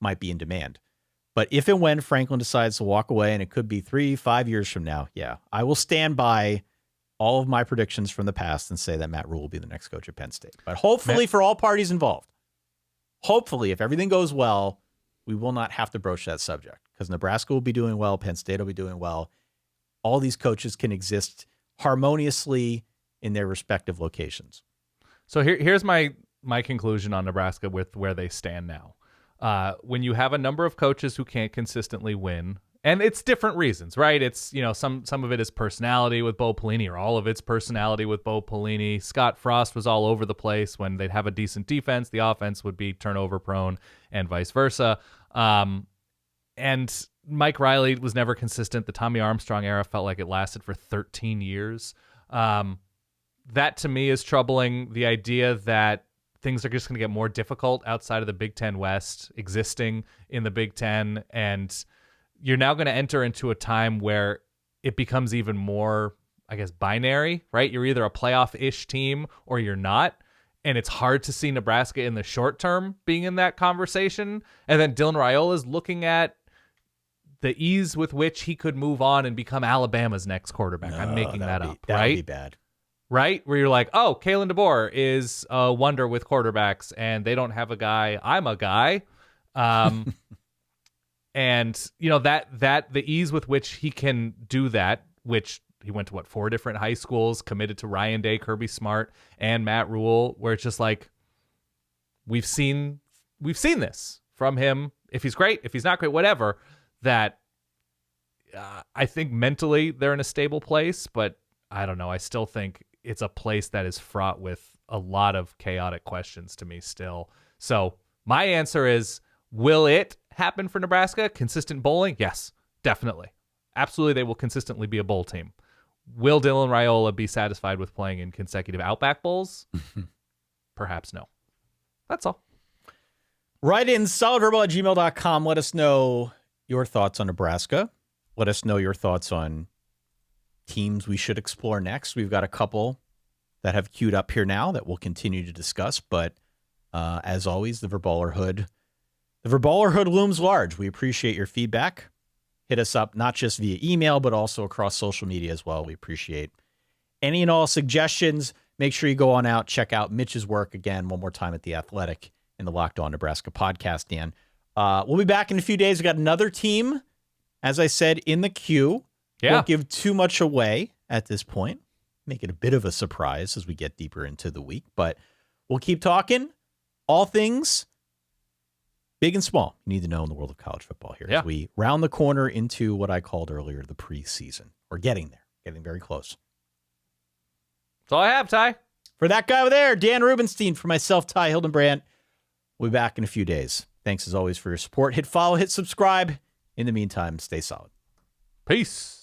might be in demand. But if and when Franklin decides to walk away, and it could be 3-5 years from now, yeah, I will stand by all of my predictions from the past and say that Matt Rhule will be the next coach at Penn State. But hopefully for all parties involved, hopefully if everything goes well, we will not have to broach that subject because Nebraska will be doing well, Penn State will be doing well. All these coaches can exist harmoniously in their respective locations. So here's my conclusion on Nebraska with where they stand now. When you have a number of coaches who can't consistently win, and it's different reasons, right? It's, some of it is personality with Bo Pelini, or all of it's personality with Bo Pelini. Scott Frost was all over the place. When they'd have a decent defense, the offense would be turnover prone and vice versa. And Mike Riley was never consistent. The Tommy Armstrong era felt like it lasted for 13 years. That to me is troubling. The idea that things are just going to get more difficult outside of the Big Ten West, existing in the Big Ten, and you're now going to enter into a time where it becomes even more, I guess, binary, right? You're either a playoff-ish team or you're not, and it's hard to see Nebraska in the short term being in that conversation. And then Dylan Raiola is looking at the ease with which he could move on and become Alabama's next quarterback. I'm making that up, that right? would be bad. Right? Where you're like, oh, Kalen DeBoer is a wonder with quarterbacks, and they don't have a guy. I'm a guy. And, that the ease with which he can do that, which he went to, 4 different high schools, committed to Ryan Day, Kirby Smart, and Matt Rhule, where it's just like, we've seen this from him. If he's great, if he's not great, whatever, that I think mentally they're in a stable place, but I don't know. I still think it's a place that is fraught with a lot of chaotic questions to me still. So my answer is, will it happen for Nebraska? Consistent bowling? Yes, definitely. Absolutely, they will consistently be a bowl team. Will Dylan Raiola be satisfied with playing in consecutive Outback Bowls? Perhaps no. That's all. Write in solidverbal@gmail.com. Let us know your thoughts on Nebraska. Let us know your thoughts on teams we should explore next. We've got a couple that have queued up here now that we'll continue to discuss. But as always, the Verballerhood looms large. We appreciate your feedback. Hit us up, not just via email, but also across social media as well. We appreciate any and all suggestions. Make sure you go on out, check out Mitch's work again one more time at The Athletic in the Locked On Nebraska podcast, Dan. We'll be back in a few days. We got another team, as I said, in the queue. Yeah. Won't give too much away at this point. Make it a bit of a surprise as we get deeper into the week, but we'll keep talking all things big and small, you need to know in the world of college football here. Yeah. As we round the corner into what I called earlier the preseason. We're getting there, getting very close. That's all I have, Ty. For that guy over there, Dan Rubenstein, for myself, Ty Hildenbrandt. We'll be back in a few days. Thanks as always for your support. Hit follow, hit subscribe. In the meantime, stay solid. Peace.